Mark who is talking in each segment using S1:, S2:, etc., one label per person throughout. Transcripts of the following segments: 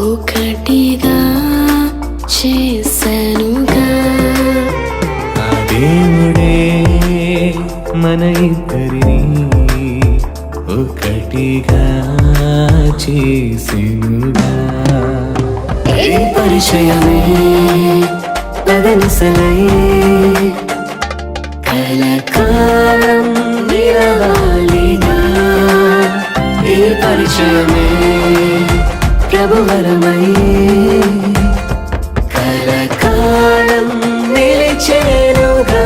S1: ఒకటిగా చేసనుగా
S2: ఆ దేవుడే మన ఇద్దరిని ఒకటిగా చేసినుగా. ఏ పరిచయమే పదనిసలై కలకాలం నిలవాలిగా. ఏ పరిచయమే ప్రభువరమై కలకాలం నిలిచేనుగా.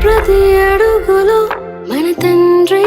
S1: ప్రతి అడుగులో మన తండ్రి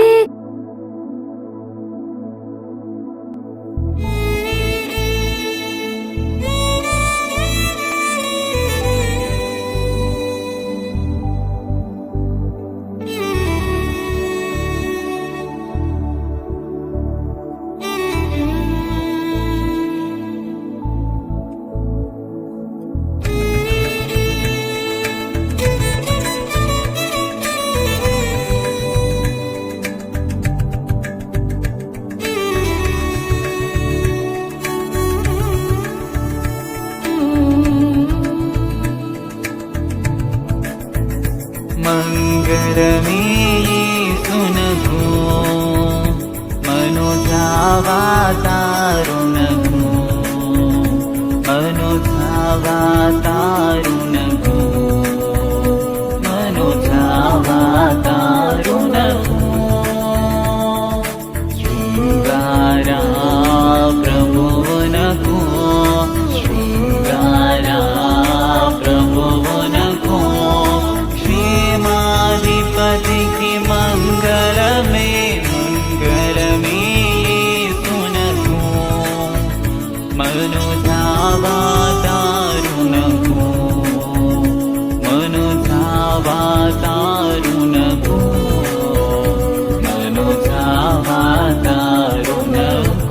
S2: మంగళమే యేసునకు మనుజావతారునకు మనుజావతారునకు మనుజావతారునకు శృంగారా ప్రభువునకు శృంగారా ప్రభువునకు శ్రీమాధిపతికి మంగళమే మంగళమే యేసునకు మనుజావతారునకు మనుజావతారునకు మనుజావతారునకు.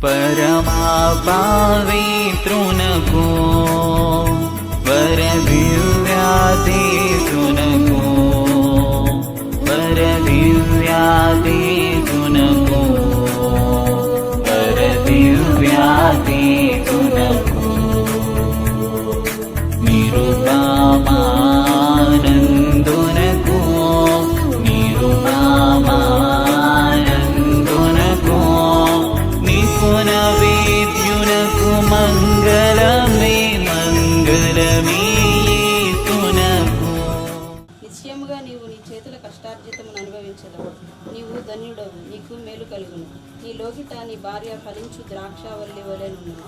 S2: పరమా పవిత్రునకు వరదివ్యాదేశునకు వరదివ్యాదేశునకు వరదివ్యాదేశునకు నిరుపమానందునకు నిరుపమానందునకు నిపుణ వేద్యునకు మంగళమే మంగళమే యేసునకు.
S3: నిశ్చయముగా నీవు నీ చేతుల కష్టార్జితమును అనుభవించదవు. నీవు ధన్యుడవు, నీకు మేలు కలుగును. నీ లోకిట నీ భార్య ఫలించు ద్రాక్షావల్లి వలె నుండును.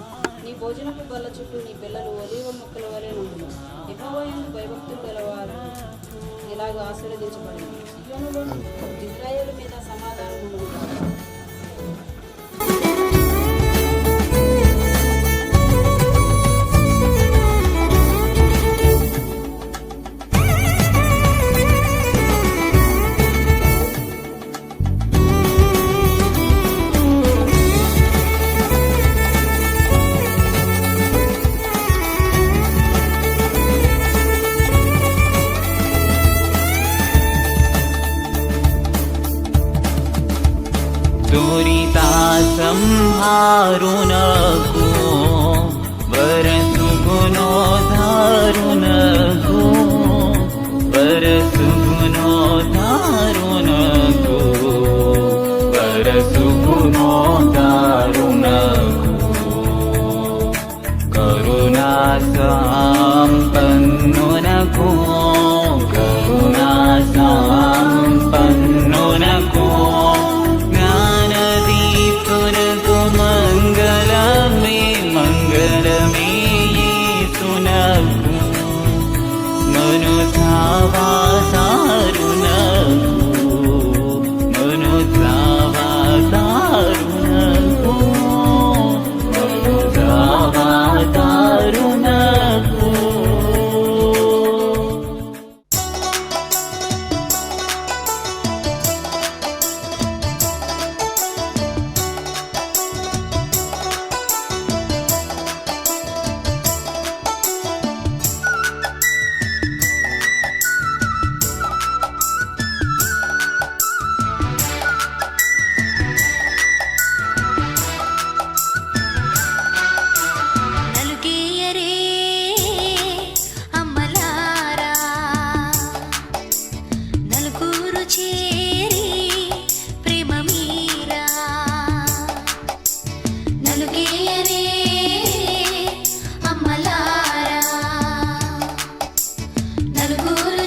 S3: నీ భోజనపు బల్ల చుట్టూ నీ పిల్లలు ఒలీవ మొక్కల వలె నుండును. యెహోవా యందు భయభక్తులు గలవారు ఇలాగ ఆశీర్వదించబడింది. సీయోనులో ఇశ్రాయేలు మీద సమాధానం ఉండును.
S2: दुरिता संहारुनकु वरसुगुणोद्धारुनकु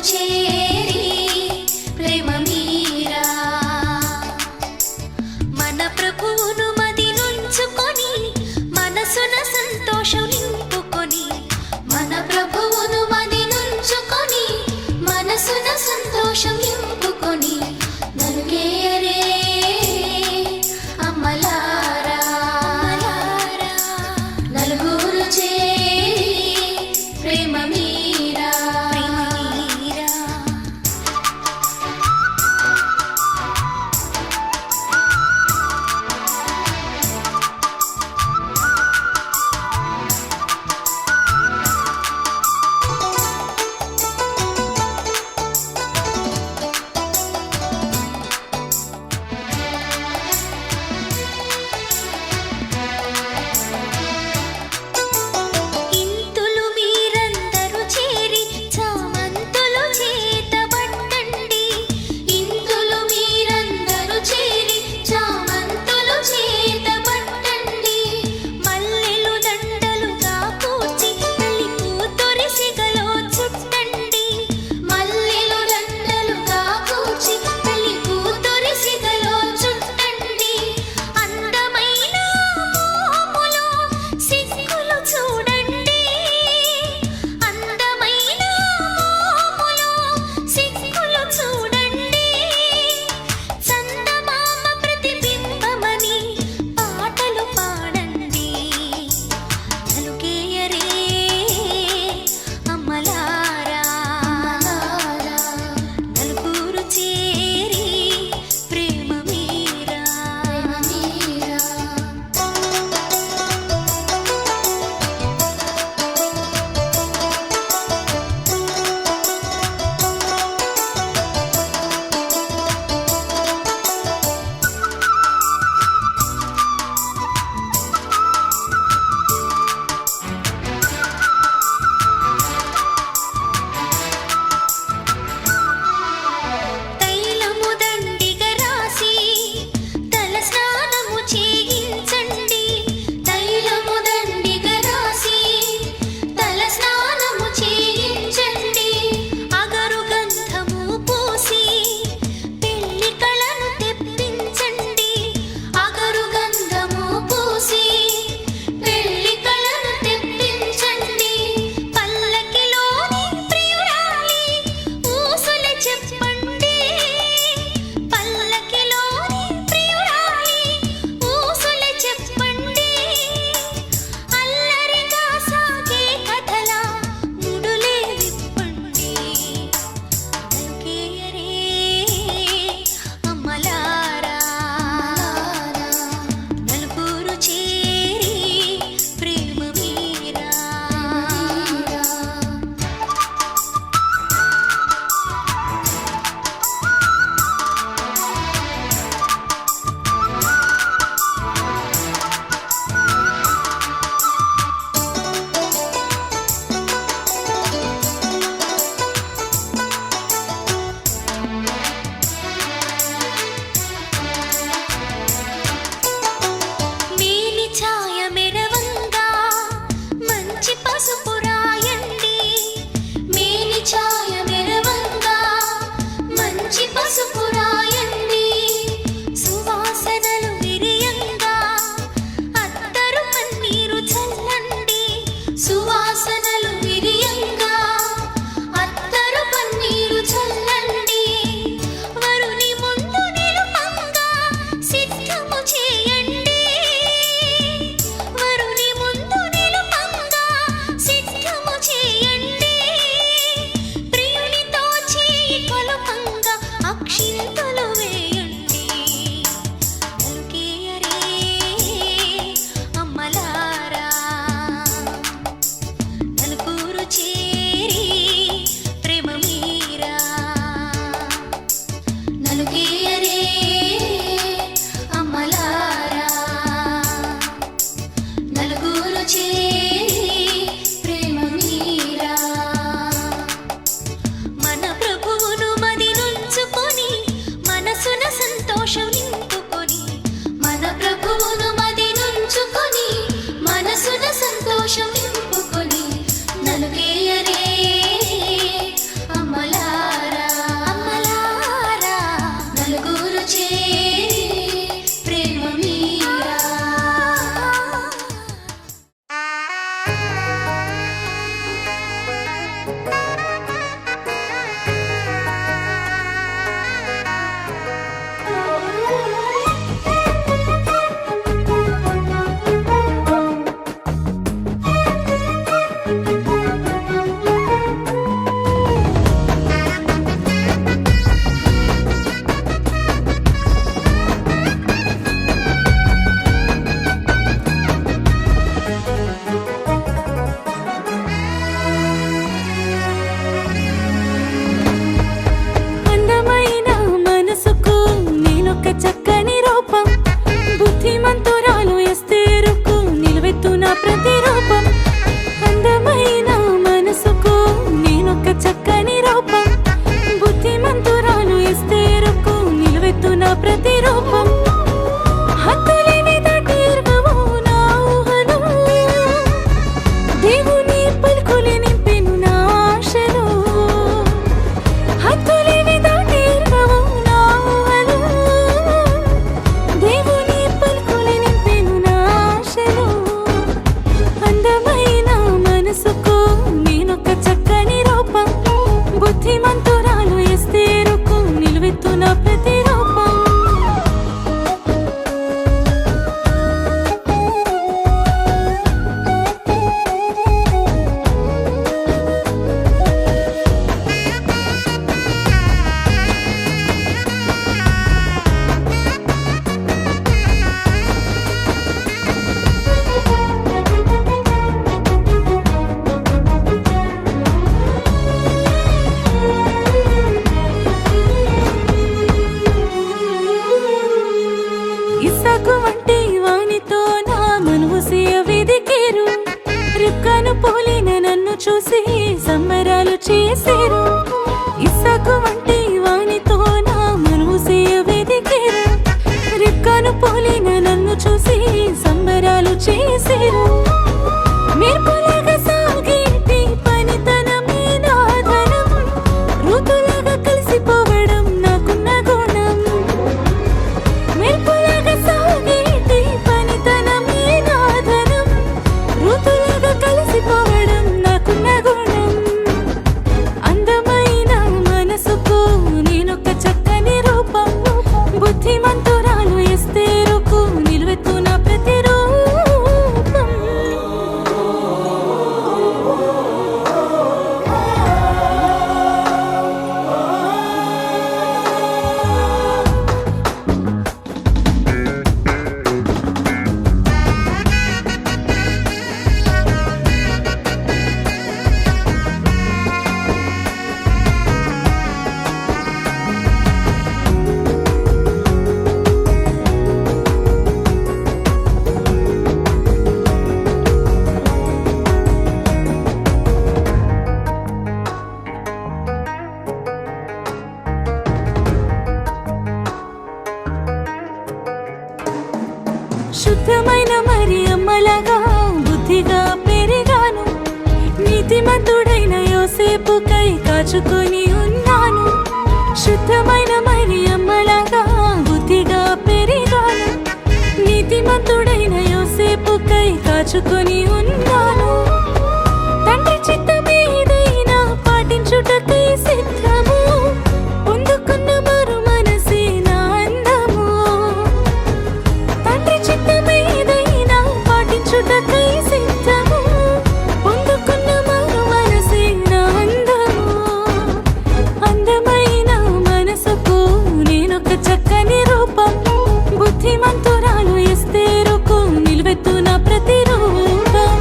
S4: చేరి ప్రేమ మీరా మన ప్రభువును మది నుంచుకొని మనసున సంతోషం నింపుకొని మన ప్రభువును మది నుంచుకొని మనసున సంతోషం నింపుకొని నలుగేరే అమ్మలారా నలుగురు చేరి ప్రేమ మీరా
S5: పోలిన నన్ను చూసి సంబరాలు చేసేరు. ఇస్సాకు వంటి వానితో నా మనువు వెదికేరు. రిబ్కాను పోలిన నన్ను చూసి సంబరాలు చేసేరు. మెరుపులాగా సాగేటి పనితనమే నా ధనం. ఋతులాగా కలిసిపోవడం నాకున్న గుణం. మెరుపులాగా సాగేటి పనితనమే నా ధనం. ఋతులాగా కలిసిపోవడం నాకున్న గుణం. అందమైన మనసుకు నేనొక చక్కని రూపం. బుద్ధిమంతురాలు ఎస్తేరుకు నిలువెత్తున ప్రతిరూపం. శుద్ధమైన మరి అమ్మలాగా బుద్ధిగా పెరిగాను. నీతిమంతుడైన యోసేపుకై కాచుకొని ఉన్నాను. శుద్ధమైన మరి అమ్మలాగా బుద్ధిగా పెరిగాను. నీతిమంతుడైన యోసేపుకై కాచుకొని ఉన్నాను. తండ్రి చిత్తమేదైనా పాటించుటకై సిద్ధము. పొందుకున్న మరు మనసే నా అందము. తండ్రి చిత్తమేదైనా పాటించుటకై సిద్ధము. పొందుకున్న మరు మనసే నా అందము. అందమైన మనసుకు నేనొక చక్కని రూపం. బుద్ధిమంతురాలు ఎస్తేరుకు నిలువెత్తున ప్రతిరూపం.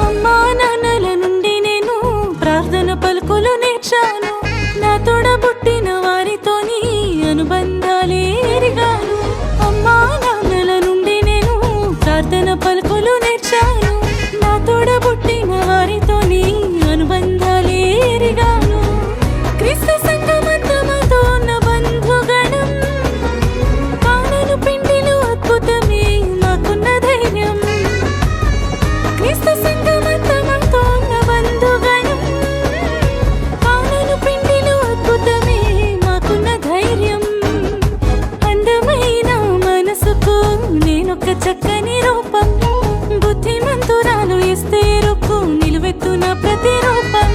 S5: అమ్మా నాన్నల నుండి నేను ప్రార్థన పలుకులు నేర్చాను. నా తోడబుట్టిన వారితోని అనుబంధాలే ఎరిగాను. అమ్మా నాన్నల నుండి నేను ప్రార్థన పలుకులు నేర్చాను. నా తోడబుట్టిన వారితోని అనుబంధాలే ఎరిగాను. క్రీస్తు సంఘమంతమతో ఉన్న బంధుగణం. కానను పిండిలో అద్భుతమే మాకున్న ధైర్యం. క్రీస్తు సంఘమంతమతో ఉన్న బంధుగణం. కానను పిండిలో అద్భుతమే మాకున్న ధైర్యం. అందమైన మనసుకు నేనొక చక్కని రూపం. బుద్ధిమంతురాలు ఎస్తేరుకు నిలువెత్తున ప్రతిరూపం.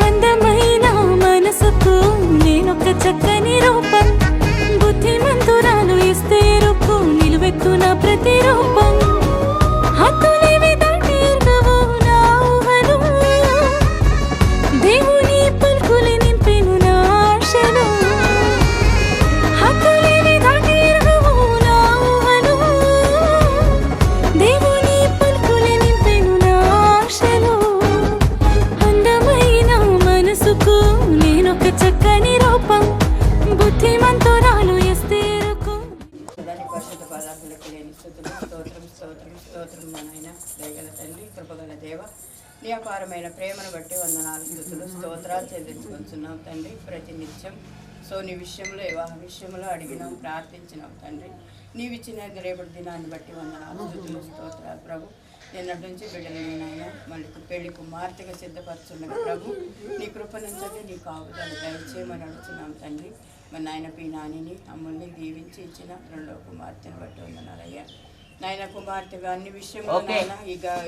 S5: అందమైన మనసుకు నేనొక చక్కని రూపం. బుద్ధిమంతురాలు ఎస్తేరుకు నిలువెత్తున ప్రతిరూపం. హద్దులేవి దాటి ఎరుగవు నా ఊహలు. దేవుని పలుకులు నింపెను నా ఆశలు. హద్దులేవి దాటి ఎరుగవు నా ఊహలు. దేవుని పలుకులు నింపెను నా ఆశలు. అందమైన మనసుకు నేనొక చక్కని రూపం. బుద్ధిమంతురాలు ఎస్తేరుకు.
S3: దాని పరిశుద్ధ పదార్థులకు లేని స్తుతులు, స్తోత్రం స్తోత్రం స్తోత్రం మా నాయన. దయగల తండ్రి, కృపగల దేవ, నీ అపారమైన ప్రేమను బట్టి వందనాలు, స్తుతులు, స్తోత్రాలు చెల్లించుకుంటున్నాం తండ్రి. ప్రతి నిత్యం నీ విషయంలో వివాహ విషయంలో అడిగినాం, ప్రార్థించినాం తండ్రి. నీవిచ్చిన రేపటి దినాన్ని బట్టి వందనాలు, స్తుతులు, స్తోత్రాలు ప్రభు. నిన్నటి నుంచి బిడ్డలని నాయన మళ్ళీ పెళ్లి కుమార్తెగా సిద్ధపరచున్నది ప్రభు. నీ కృపనుంచండి, నీ కాపుదల దయచేయమని అడుగుతున్నాం తండ్రి. మరి నాయన పీ నానిని అమ్ముల్ని దీవించి ఇచ్చిన రెండవ కుమార్తెను బట్టి వందనాలయ్యా. నాయన కుమార్తెగా అన్ని విషయంలో నాయన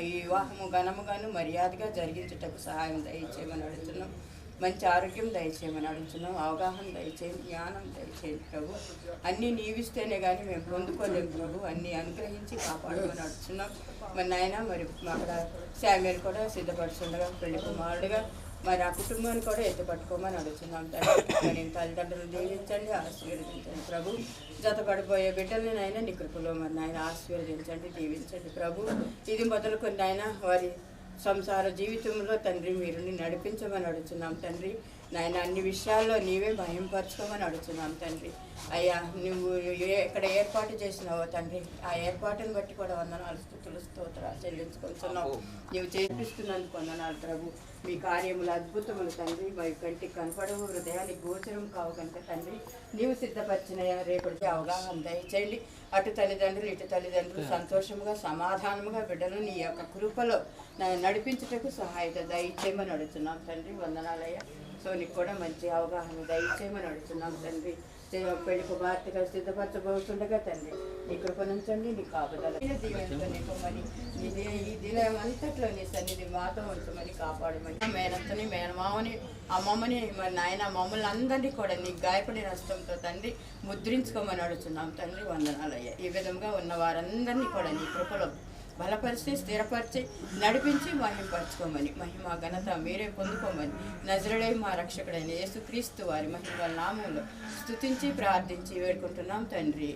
S3: ఈ వివాహము ఘనముగాను మర్యాదగా జరిగించుటకు సహాయం దయచేయమని అడుగుతున్నాం. మంచి ఆరోగ్యం దయచేయమని అడుగుతున్నాం. అవగాహన దయచేయండి, జ్ఞానం దయచేయండి ప్రభు. అన్నీ నీవిస్తేనే కానీ మేము పొందుకోలేము ప్రభు. అన్నీ అనుగ్రహించి కాపాడుకొని అడుగుతున్నాం. మరి నాయన మరి అక్కడ శామ్యుల్ కూడా సిద్ధపడుతుండగా పెళ్లి కుమారుడుగా
S6: మరి ఆ కుటుంబాన్ని కూడా ఎత్తుపట్టుకోమని అడుగుతున్నాం తండ్రి. మరి తల్లిదండ్రులు దీవించండి, ఆశీర్వదించండి ప్రభు. జతపడిపోయే బిడ్డల్ని నాయన నీ కృపలో మరి నాయన ఆశీర్వదించండి, దీవించండి ప్రభు. ఇది మొదలుకొని నాయన వారి సంసార జీవితంలో తండ్రి మీరు నడిపించమని అడుగుతున్నాం తండ్రి. నాయన అన్ని విషయాల్లో నీవే భయంపరచుకోమని అడుగుతున్నాం తండ్రి. అయ్యా నువ్వు ఎక్కడ ఏర్పాటు చేసినావో తండ్రి, ఆ ఏర్పాటును బట్టి కూడా వందనాలు, స్తుతులు, స్తోత్రాలు చెల్లించుకుంటున్నావు. నీవు చేపిస్తున్నందుకు వందనాలు ప్రభు. మీ కార్యములు అద్భుతములు తండ్రి, మా కంటికి కనపడవు, హృదయానికి గోచరం కావు కనుక తండ్రి నీవు సిద్ధపరిచిన రేపటికి అవగాహన దయచేయండి. అటు తల్లిదండ్రులు ఇటు తల్లిదండ్రులు సంతోషముగా సమాధానముగా బిడ్డలు నీ యొక్క కృపలో నడిపించుటకు సహాయత దయచేయమని అడుగుతున్నాం తండ్రి. వందనాలయ్యా. సో నీకు కూడా మంచి అవగాహన దయచేయమని అడుగుతున్నాం తండ్రి. పెళ్లి కుమార్తెగా సిద్ధపరచబోతుండగా తండ్రి నీ కృపనుంచండి, నీ కాపుదల దీవెనతో నింపమని ఈ దినం అంతట్లో నీ సన్నిధి మాతో ఉంచమని కాపాడమని మేనత్తని మేనమామని అమ్మమ్మని మరి నాయన మమ్మల్ని అందరినీ కూడా నీ గాయపడిన హస్తంతో తండ్రి ముద్రించుకోమని అడుగుతున్నాం తండ్రి. వందనాలయ్యా. ఈ విధంగా ఉన్న వారందరినీ కూడా నీ కృపలో బలపరిచి స్థిరపరిచి నడిపించి మహింపరచుకోమని, మహిమ ఘనత మీరే పొందుకోమని నజరుడై మా రక్షకుడైన యేసుక్రీస్తు వారి మహిమ నామంలో స్తుతించి ప్రార్థించి వేడుకుంటున్నాం తండ్రి.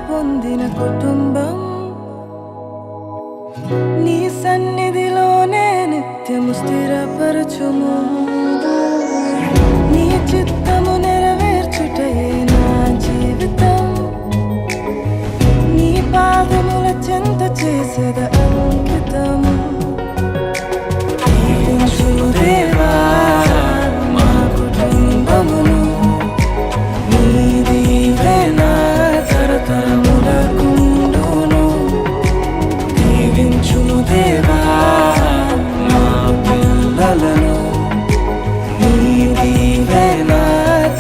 S5: పొందిన కుటుంబం నీ సన్నిధిలోనే నిత్యము స్థిరపరచుము. నీ చిత్తము నెరవేర్చుటయే నా జీవితం. నీ పాదముల చెంత చేసేద అంకితము. దీవించుము దేవా మా కుటుంబమును, నీ దీవెన తరతరములకుండును. దీవించుము దేవా మా పిల్లలను, నీ దీవెన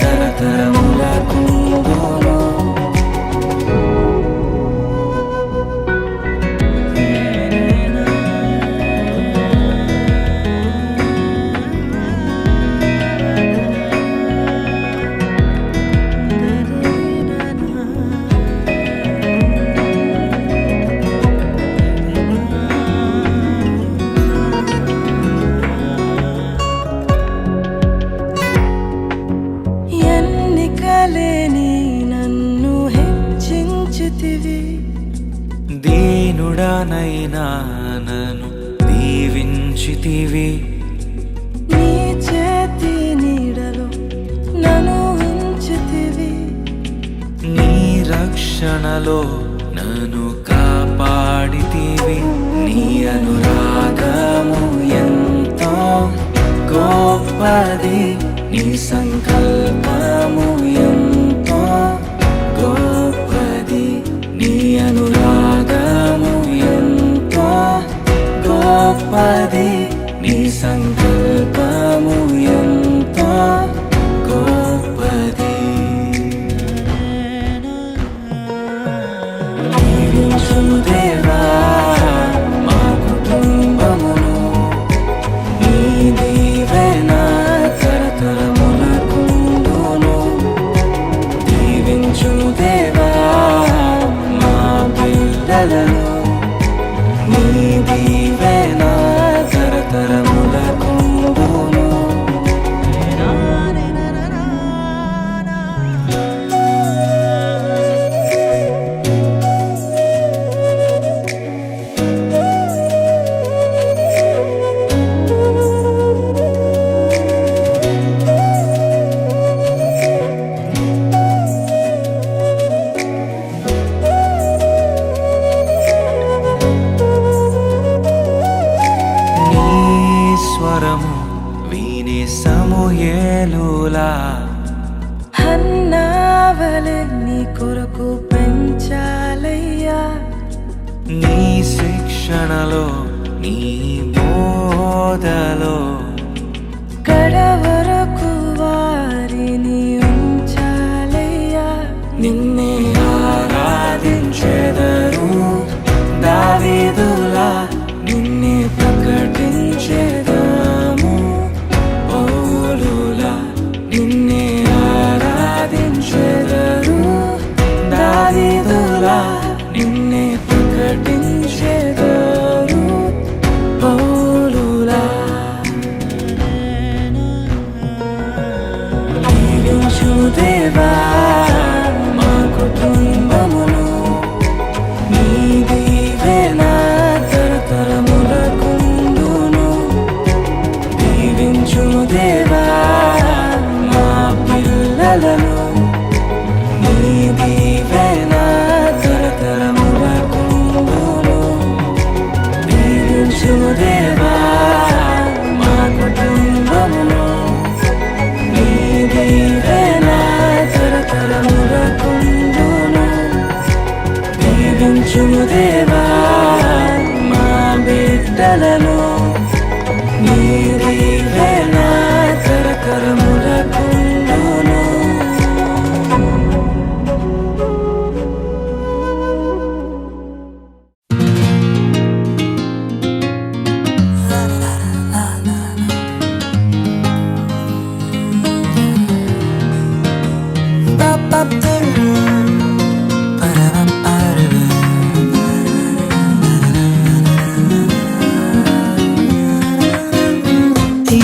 S5: తరతరములకుండును.
S2: దీనుడనైనా నన్ను దీవించితివి.
S5: నీ చేతి నీడలో నన్ను ఉంచితివి.
S2: నీ రక్షణలో నన్ను కాపాడితివి. నీ అనురాగము ఎంతో గొప్పది, నీ సంకల్పము ఎంతో గొప్పది. నీ అనురాగము ఎంతో గొప్పది, నీ సంకల్పము ఎంతో గొప్పది. దీవించుము దేవా మా కుటుంబమును, నీ దీవెన తరతరములకు పోషణలో నీ బోధలో
S5: కడవరకు వారిని ఉంచాలయ్యా.
S2: నిన్నే ఆరాధించెదరు దావీదులా నిన్నే ప్రకటించెదము పౌలులా నిన్నే ఆరాధించెదరు దావీదులా నిన్నే ప్రకటించెదరు పౌలులా దీవించు దేవా మా కుటుంబమును నీ దీవెన తరతరములకుండును దీవించు దేవా మా పిల్లలను నీ దీవెన తరతరములకుండును దీవించు దేవా మా కుటుంబమును నీ దీవెన తరతరములకుండును దీవించు దేవా మా బిడ్డలను నీ దీవెన తరతరములకుండును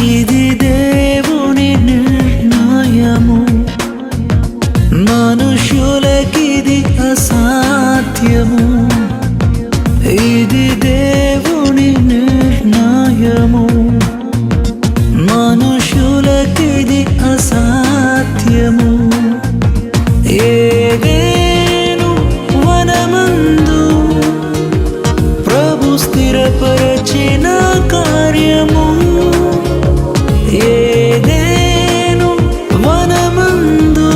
S2: ఇది దేవుని నిర్ణయము మనుషులకిది అసాధ్యము ఇది దేవుని నిర్ణయము మనుషులకిది అసాధ్యము ఏదేను వనమందు ప్రభు స్థిరపరచిన కార్యము ఏదేను వనమందు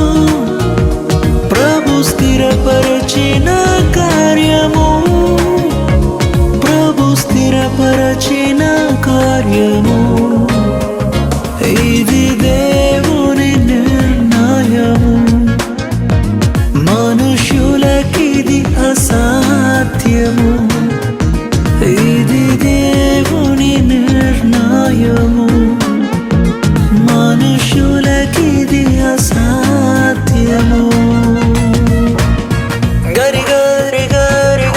S2: ప్రభు స్థిరపరచిన కార్యము ప్రభు స్థిరపరచిన కార్యము ఇది దేవుని నిర్ణయము మనుషులకిది అసాధ్యము ఇది దేవుని నిర్ణయము మనుషులకిది అసాధ్యము గరి గరి గరి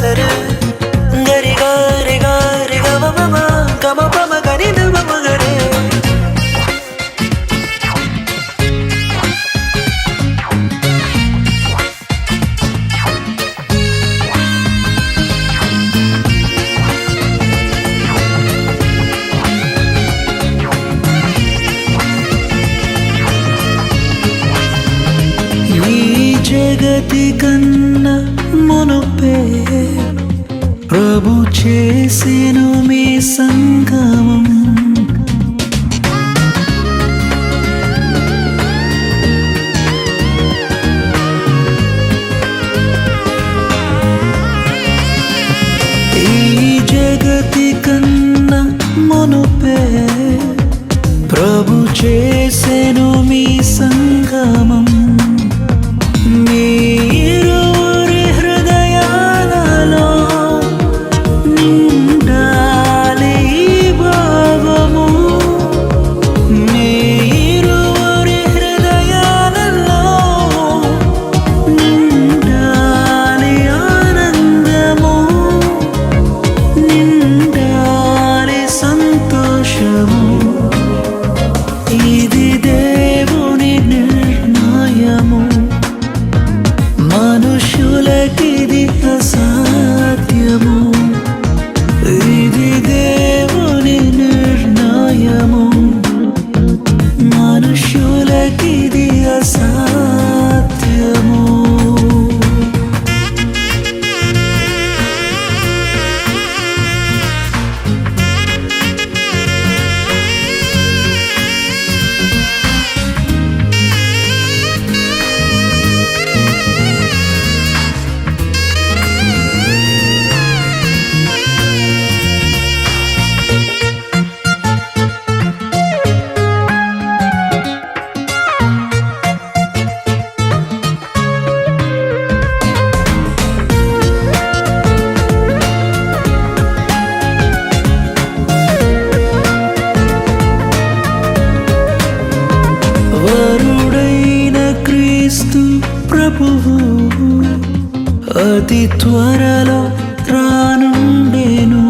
S2: సరే గరి గరి గరి గమ గమ గరి గమ గరి ఈ జగతి కన్నా మునుపే ప్రభు చేసెను మీ సంగమం ఈ జగతి కన్నా మునుపే ప్రభు చేసెను మీ సంగమం మీరురి హృదయాలలో నిండాలి భావ అతి త్వరలో రానుండెను.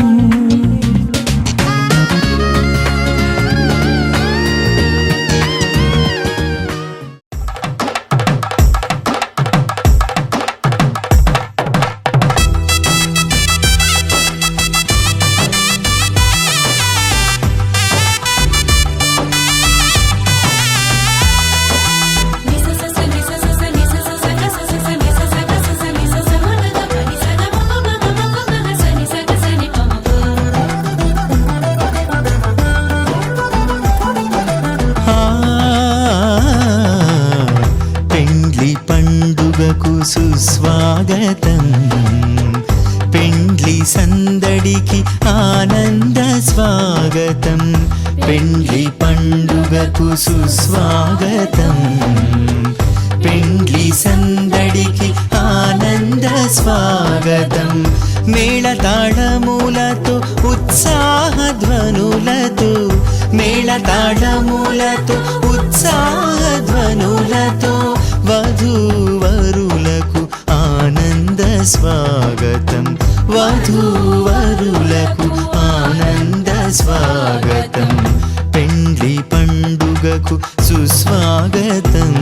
S2: పెండ్లి పండుగకు సుస్వాగతం, పెండ్లి సందడికి ఆనంద స్వాగతం. పెండ్లి పండుగకు సుస్వాగతం, పెండ్లి సందడికి ఆనంద స్వాగతం. మేళతాళములతో ఉత్సాహధ్వనులతో, మేళతాళములతో ఉత్సాహధ్వనులతో వధూవరులకు ఆనంద స్వాగతం. వధూవరులకు ఆనంద స్వాగతం. పెండ్లి పండుగకు సుస్వాగతం.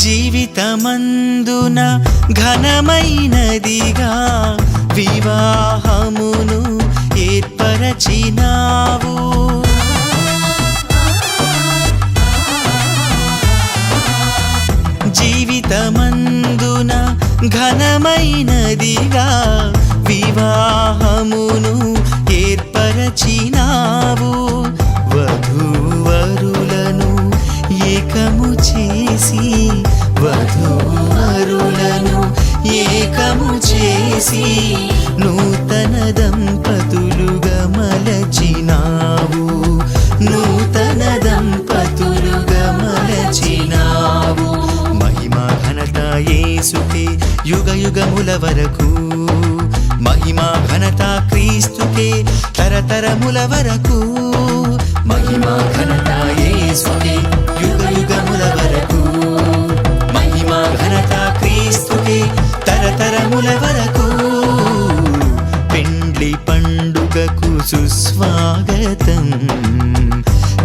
S2: జీవితమందున ఘనమైనదిగా వివాహమును ఏర్పరచినావు. జీవితమందున ఘనమైనదిగా వివాహమును ఏర్పరచినావు. వధూవరులను ఏకము చేసి, వధూవరులను ఏకము చేసి నూతన దంపతులుగా మలచినావు. నూతన దంపతులుగా మలచినావు. మహిమా ఘనత యేసుకే యుగ యుగముల వరకు, మహిమా ఘనత క్రీస్తుకే తరతరముల వరకు. మహిమా ఘనత యేసుకే యుగ యుగముల వరకు, మహిమా ఘనత క్రీస్తుకే తరతరముల వరకు. పెండ్లి పండుగకు సుస్వాగతం,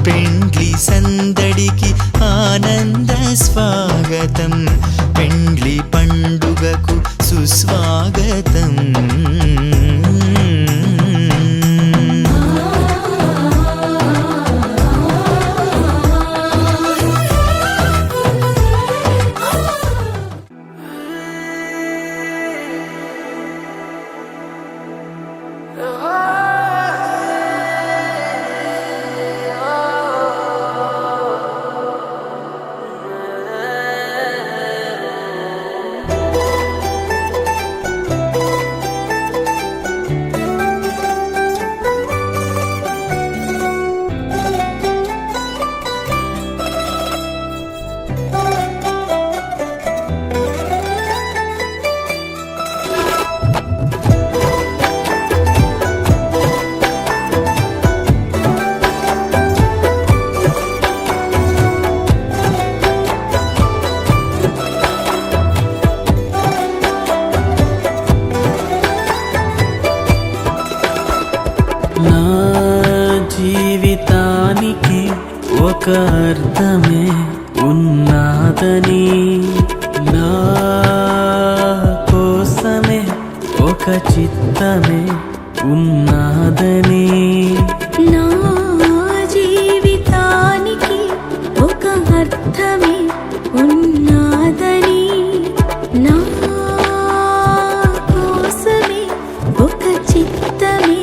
S2: పెండ్లి సందడికి ఆనంద స్వాగతం. పెండ్లి పండుగకు సుస్వాగతం. ఒక అర్థమే ఉన్నాదని, నా కోసమే ఒక చిత్తమే ఉన్నాదని.
S5: నా జీవితానికి ఒక అర్థమే ఉన్నాదని, నా కోసమే ఒక చిత్తమే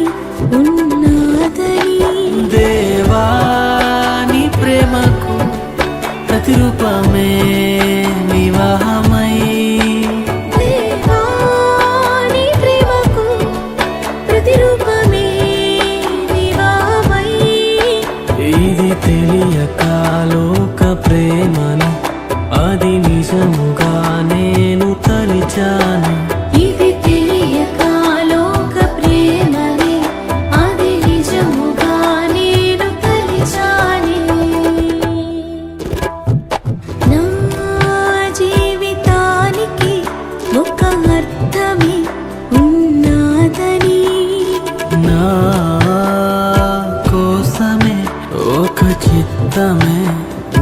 S5: ఉన్నదని.
S2: దేవాని ప్రేమకు ప్రతిరూపమే నీవ నేను తలిచాను.
S1: ఇది తెలియక లోక ప్రేమని అది నిజముగా నేను తలిచాని. నా జీవితానికి ఒక అర్థమే ఉన్నదని,
S2: నా కోసమే ఒక చిత్తమే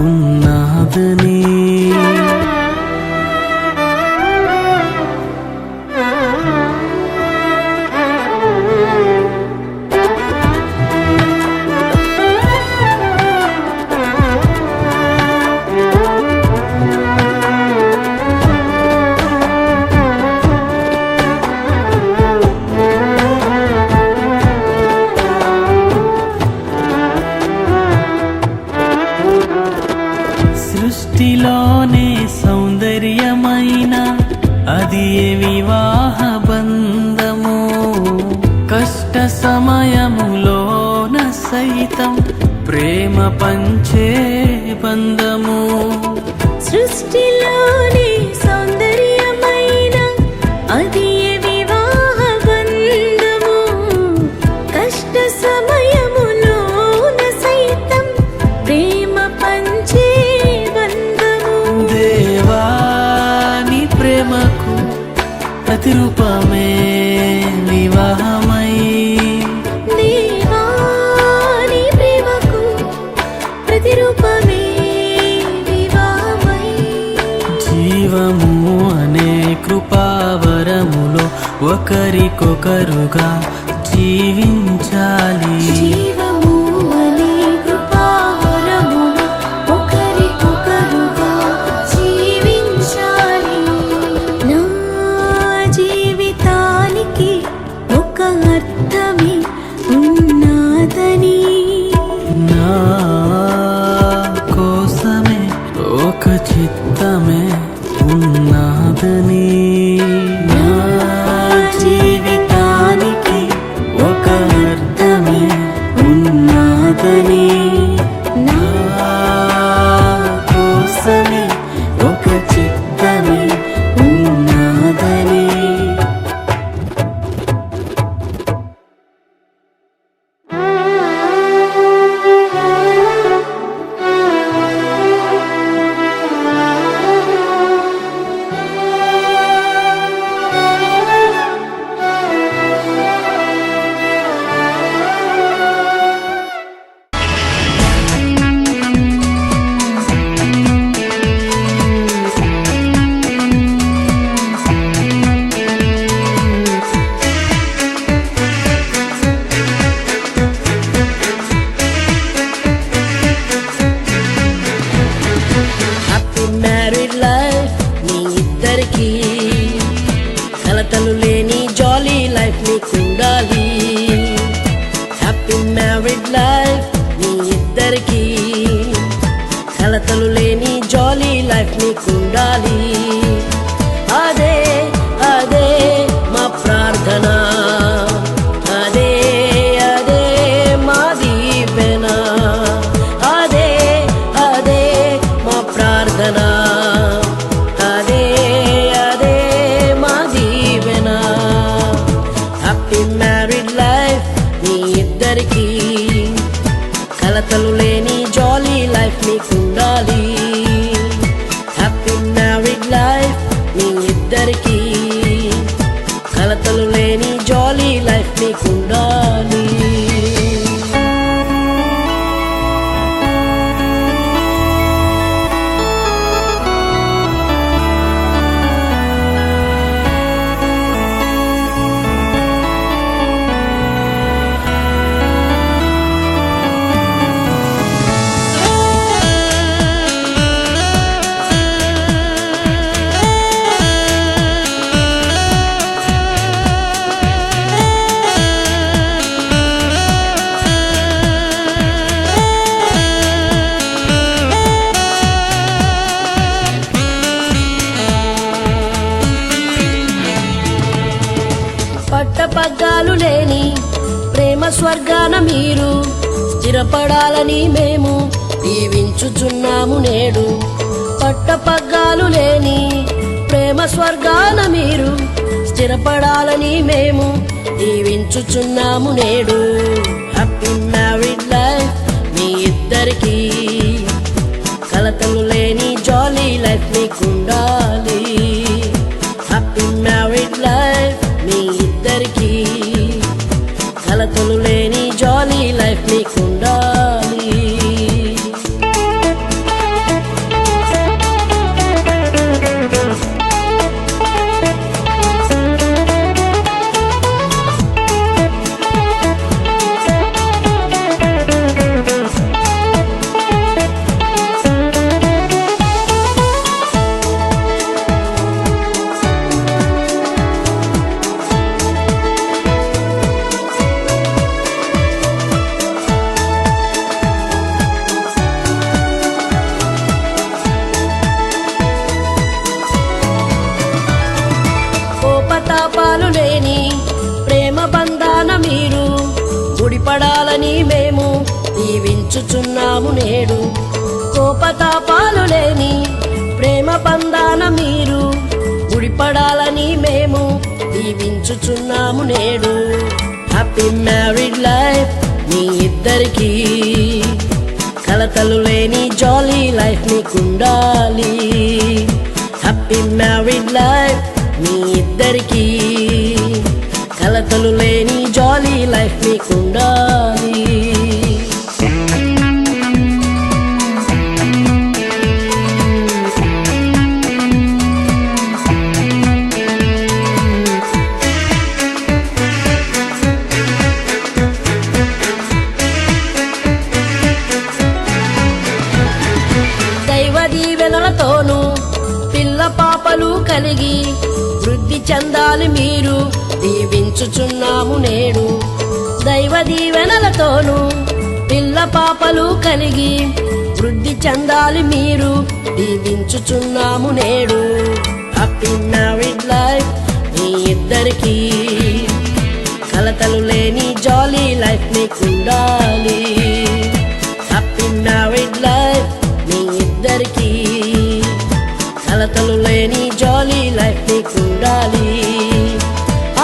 S2: ఉన్నదని. సృష్టిలోనే సౌందర్యమైన అది వివాహ బంధము. కష్ట సమయములోన సైతం ప్రేమ పంచే బంధము.
S1: సృష్టిలోని సౌందర్యమైన అది వివాహ బంధము. కష్ట సమయములోన సైతం ప్రేమ పంచే బంధము.
S2: దేవాని ప్రేమకు ప్రతిరూపమే వివాహమై,
S1: దేవాని ప్రేమకు ప్రతిరూపమే వివాహమై.
S2: జీవము అనే కృపావరములో ఒకరికొకరుగా జీవించాలి.
S1: జీవము అనే కృపావరములో ఒకరికొకరుగా జీవించాలి. నా జీవితానికి ఒక అర్థమే ఉన్నదని,
S2: నా కోసమే ఒక చిత్తమే ఉన్నదని. నా జీవితానికి ఒక అర్థమే ఉన్నదని. నా కోసమే ఒక చిత్తమే ఉన్నదని.
S7: హ్యాపీ మ్యారీడ్ లైఫ్ మీ ఇద్దరికి, కలతలు లేని జాలీ లైఫ్ మీకు ఉండాలి. హ్యాపీ మ్యారీడ్ లైఫ్ మీ ఇద్దరికి, కలతలు లేని జాలీ లైఫ్ మీకు ఉండాలి. అదే అదే మా ప్రార్థన, అదే అదే మా దీవెన. అదే అదే మా ప్రార్థన, అదే అదే మా దీవెన. హ్యాపీ మ్యారీడ్ లైఫ్ మీ ఇద్దరికి, కలతలు లేని జాలీ లైఫ్ మీకు ఉండాలి. హ్యాపీ మ్యారీడ్ లైఫ్ మీ ఇద్దరికి, కలతలు లేని జాలీ లైఫ్ మీకు ఉండాలి. పట్టపగ్గాలు లేని ప్రేమ స్వర్గాన మీరు స్థిరపడాలని మేము దీవించుచున్నాము నేడు. పట్టపగ్గాలు లేని స్వర్గాన మీరు స్థిరపడాలని మేము దీవించుచున్నాము నేడు. హ్యాపీ మ్యారీడ్ లైఫ్ మీ ఇద్దరికి, కలతలు లేని జాలీ లైఫ్ మీకుండాలి. హ్యాపీ మ్యారీడ్ లైఫ్ మీ ఇద్దరికి, కలతలు లేని జాలీ లైఫ్ మీకుండాలి. కోపతాపాలు లేని ప్రేమ బంధాన మీరు ముడిపడాలని మేము దీవించుచున్నాము నేడు. కోపతాపాలు లేని ప్రేమ బంధాన మీరు ముడిపడాలని మేము దీవించుచున్నాము నేడు. హ్యాపీ మ్యారీడ్ లైఫ్ మీ ఇద్దరికి, కలతలు లేని జాలీ లైఫ్ మీకుండాలి. హ్యాపీ మ్యారీడ్ లైఫ్ మీ ఇద్దరికి, కలతలు లేని జాలీ లైఫ్ మీకుండాలి. దైవ దీవెనలతోనూ పిల్ల పాపలు కలిగి వృద్ధి చెందాలి మీరు దీవించుచున్నాము నేడు. దైవ దీవెనలతోనూ పిల్ల పాపలు కలిగి వృద్ధి చెందాలి మీరు దీవించుచున్నాము నేడు. హ్యాపీ మ్యారీడ్ లైఫ్ మీ ఇద్దరికి, కలతలు లేని జాలీ లైఫ్ మీకుండాలి. హ్యాపీ మ్యారీడ్ లైఫ్ మీ ఇద్దరికి, కలతలు లేని జాలీ లైఫ్ మీకుండాలి.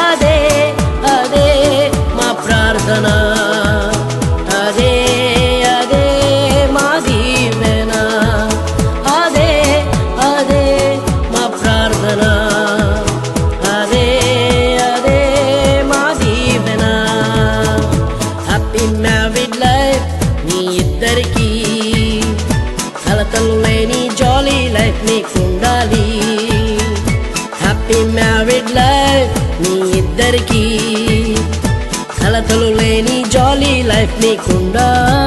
S7: అదే అదే మా ప్రార్థన, అదే అదే మా దీవెన, అదే అదే మా ప్రార్థన, అదే అదే మా దీవెన. హ్యాపీ మ్యారీడ్ లైఫ్ మీ ఇద్దరికి, కలతలు లేని జాలీ లైఫ్ మీకుండాలి. హ్యాపీ మ్యారీడ్ లైఫ్ మీ ఇద్దరికి, కలతలు లేని జాలీ లైఫ్ మీకుండాలి.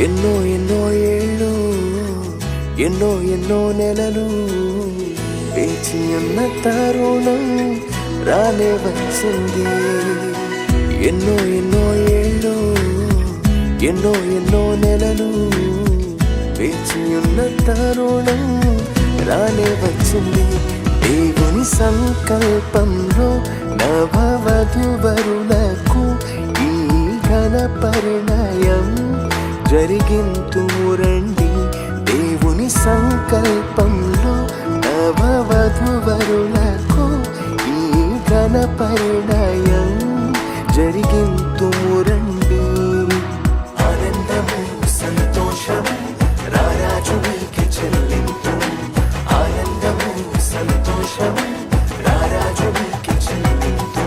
S2: ఎన్నో ఎన్నో ఏళ్ళు, ఎన్నో ఎన్నో నెలలు వేచి ఉన్న తరుణం రానే వచ్చింది. ఎన్నో ఎన్నో ఏళ్ళు, ఎన్నో ఎన్నో నెలలు వేచి ఉన్న తరుణం రానే వచ్చింది. దేవుని సంకల్పంలో నవవధువరులకు ఈ ఘన పరిణయం జరిగింతురండి. దేవుని సంకల్పంలో నవవధువరులకు ఈ ఘన పరిణయం జరిగింతురండి. ఆనందము సంతోషము రారాజునికి చెల్లింపు, ఆనందము సంతోషము రారాజునికి చెల్లింపు.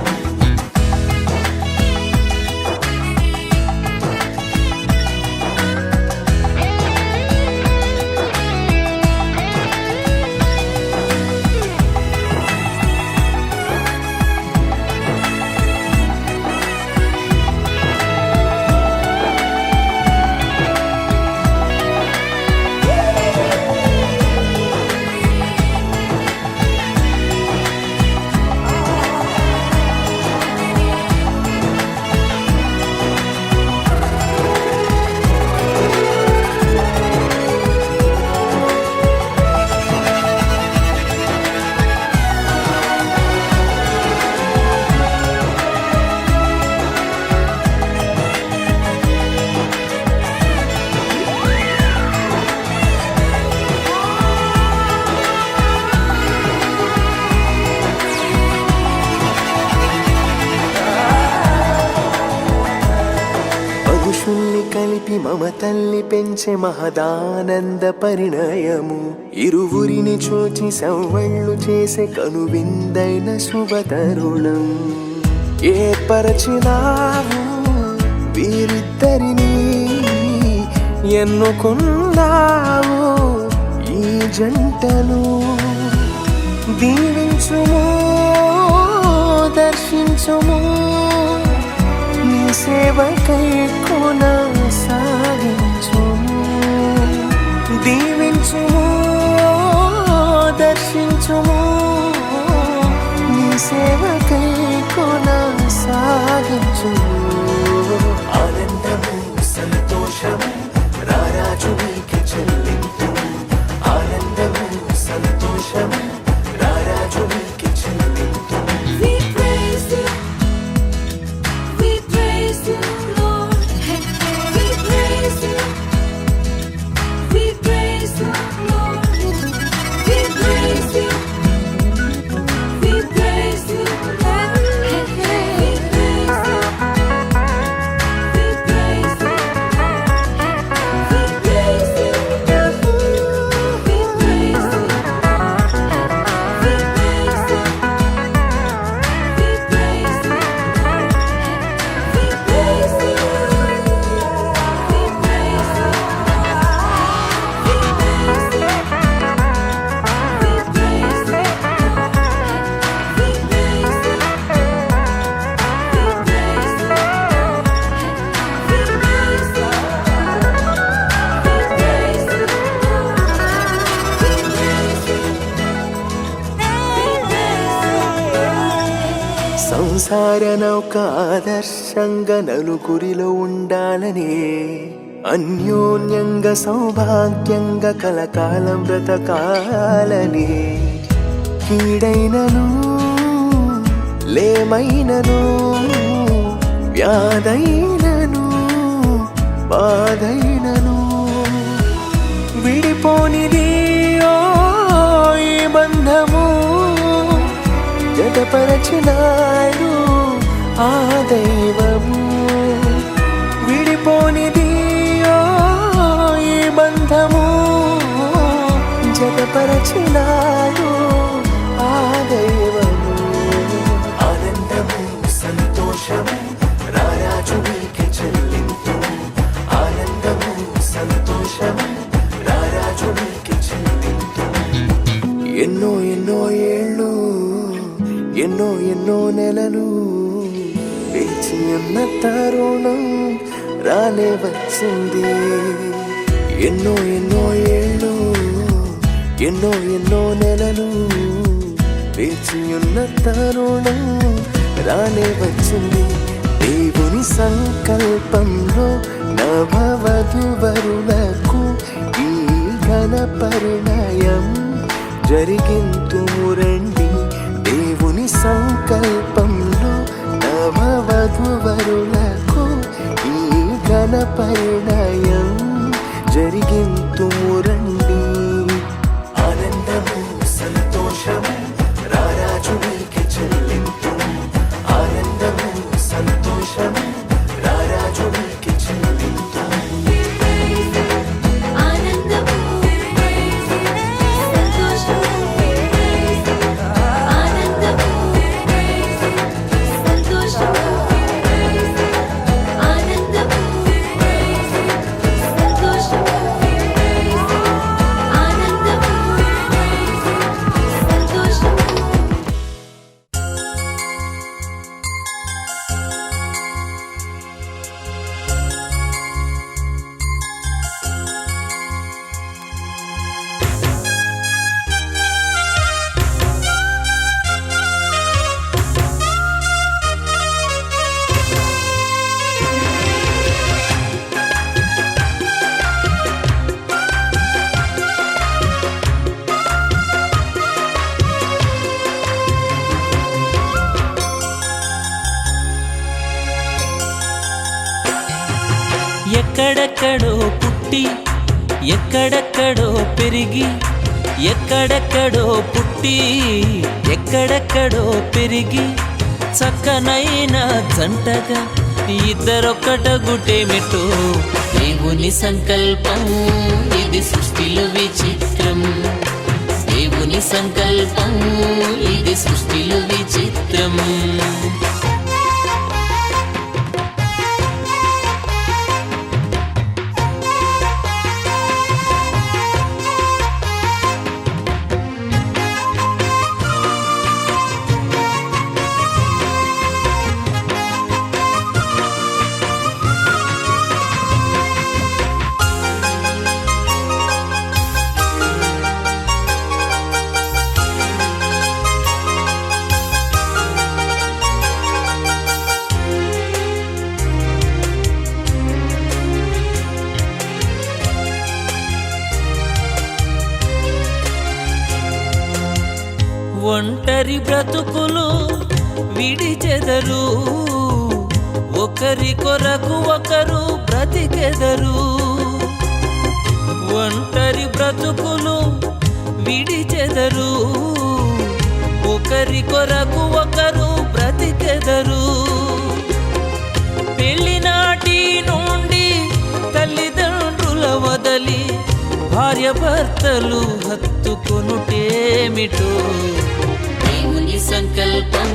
S8: కలిపి మమతల్ని పెంచే మహదానంద పరిణయము ఇరువురిని చూచి సవ్వళ్ళు చేసే కనువిందైన శుభతరుణం ఏర్పరచినావు వీరిద్దరిని ఎన్నుకున్నావు ఈ జంటను దీవించుము దర్శించుము నీ సేవకై కొనసాగించుము దీవించుము దర్శించుము నీ సేవకై కొనసాగించుము ఆనందము సంతోషము రారాజు నీకే చెల్లింపు ఆనందము సంతోషము రారాజు నీకే చెల్లింపు
S1: We praise you, we praise you, Lord. We praise you, we praise you, Lord. We praise you, we praise you, Lord. We praise you, we praise you, we praise you, we praise you, we praise you.
S8: సంసార నౌక ఆదర్శంగా నలుగురిలో ఉండాలనే అన్యోన్యంగా సౌభాగ్యంగా కలకాలం బ్రతకాలని కీడైనను లేమైనను వ్యాధైనను బాధైనను విడిపోనిది ఓ ఈ బంధము జతపరచినాడు ఆ దైవము విడిపోనిది ఓ ఈ బంధము జతపరచినాడు ఆ దైవము ఆనందము సంతోషము రారాజు నీకే చెల్లింపు ఆనందము సంతోషము రారాజు నీకే చెల్లింపు ఎన్నో ఎన్నో ఏళ్ళు ఎన్నో ఎన్నో నెలలు వేచి ఉన్న తరుణం రాలే వచ్చింది ఎన్నో ఎన్నో ఏళ్ళు ఎన్నో ఎన్నో నెలలు వేచి ఉన్న తరుణం రాలే వచ్చింది దేవుని సంకల్పంలో నవవధువరులకు ఈ ఘన పరిణయం జరిగింతుము రండి దేవుని సంకల్పంలో నవవధువరులకు ఈ ఘన పరిణయం జరిగింతుము రండి ఆనందము సంతోషము రారాజు నీకే చెల్లింపు ఆనందము సంతోషము రారాజు నీకే చెల్లింపు
S1: ఆనందము సంతోషము ఆనందము సంతోషము ఆనందము సంతోషము ఆనందము సంతోషము
S9: ఎక్కడెక్కడో పుట్టి ఎక్కడెక్కడో పెరిగి ఎక్కడెక్కడో పుట్టి ఎక్కడెక్కడో పెరిగి చక్కనైన జంటగా ఇద్దరొక్కటగుటేమిటో దేవుని సంకల్పం ఇది సృష్టిలో విచిత్రం. దేవుని సంకల్పం ఇది సృష్టిలో విచిత్రం. ఒంటరి బ్రతుకులు విడిచెదరు, ఒకరి కొరకు ఒకరు బ్రతికెదరు. ఒంటరి బ్రతుకులు విడిచెదరు, ఒకరి కొరకు ఒకరు బ్రతికెదరు. పెళ్లినాటి నుండి తల్లిదండ్రుల వదలి భార్య భర్తలు హత్తుకొనుటేమిటో దేవుని సంకల్పం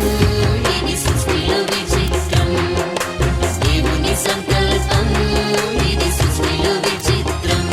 S9: ఇది సృష్టిలో విచిత్రం. దేవుని సంకల్పం ఇది సృష్టిలో విచిత్రం.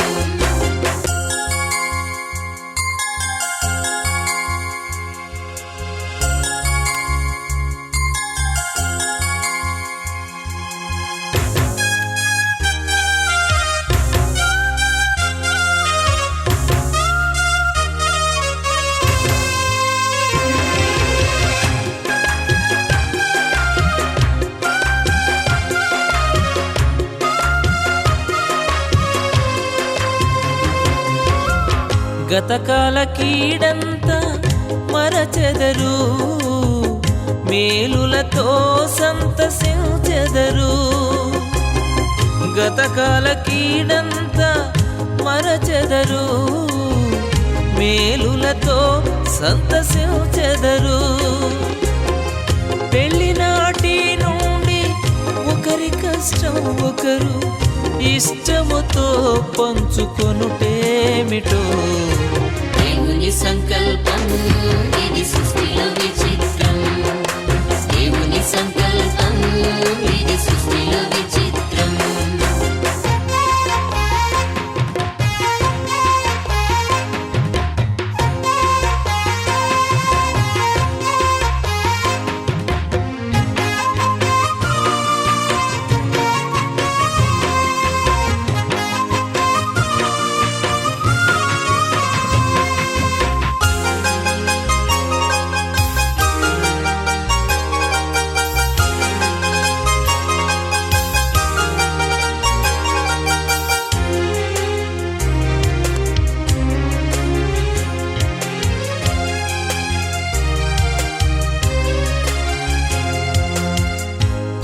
S9: గతకాల కీడంతా మరచెదరు, మేలులతో సంతసించెదరు. గతకాల కీడంతా మరచెదరు, మేలులతో సంతసించెదరు. పెళ్లినాటి నుండి ఒకరి కష్టం ఒకరు ఇష్టముతో పంచుకొనుటేమిటో దేవుని సంకల్పం ఇది సృష్టిలో విచిత్రం. దేవుని సంకల్పం ఇది సృష్టిలో విచిత్రం.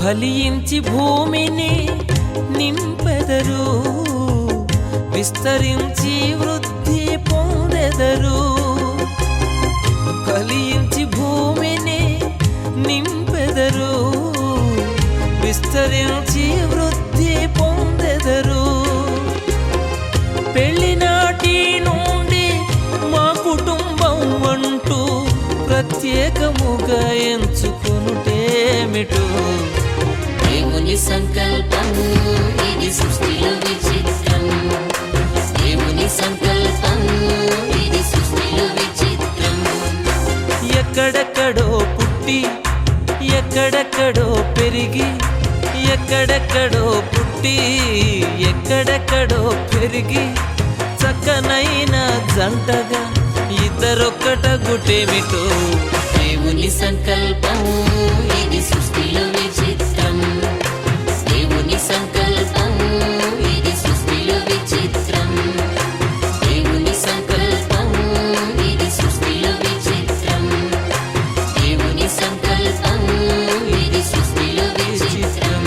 S9: ఫలించి భూమిని నింపెదరు, విస్తరించి వృద్ధి పొందెదరు. ఫలించి భూమిని నింపెదరు, విస్తరించి వృద్ధి పొందెదరు. పెళ్లినాటి నుండి మా కుటుంబం అంటూ ప్రత్యేకముగా ఎంచుకొనుటేమిటో దేవుని సంకల్పం ఇది సృష్టిలో విచిత్రం. దేవుని సంకల్పం ఇది సృష్టిలో విచిత్రం. ఎక్కడెక్కడో పుట్టి ఎక్కడెక్కడో పెరిగి, ఎక్కడెక్కడో పుట్టి ఎక్కడెక్కడో పెరిగి, చక్కనైన జంటగా ఇద్దరొక్కటగుటేమిటో దేవుని సంకల్పం ఇది సృష్టిలో విచిత్రం. దేవుని సంకల్పం ఇది సృష్టిలో విచిత్రం. దేవుని సంకల్పం ఇది సృష్టిలో విచిత్రం. దేవుని సంకల్పం ఇది సృష్టిలో విచిత్రం.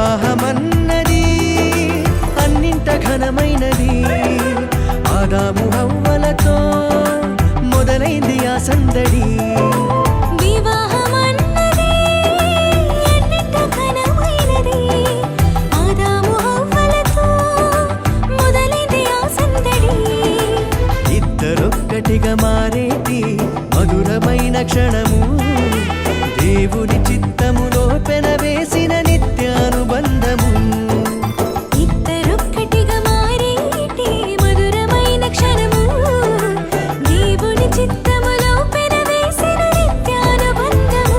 S2: వివాహమన్నది అన్నింట ఘనమైనది ఆదాము హవ్వలతో మొదలైంది ఆ సందడి
S5: వివాహమన్నది ఎన్నింట ఘనమైనది ఆదాము హవ్వలతో మొదలైంది ఆ సందడి
S2: ఇద్దరొక్కటిగా మారేటి మధురమైన క్షణము దేవుని చిత్తములో పెనవేసిన నిత్యానుబంధము
S5: ఇద్దరొక్కటిగా మారేటి మధురమైన క్షణము దేవుని చిత్తములో పెనవేసిన నిత్యానుబంధము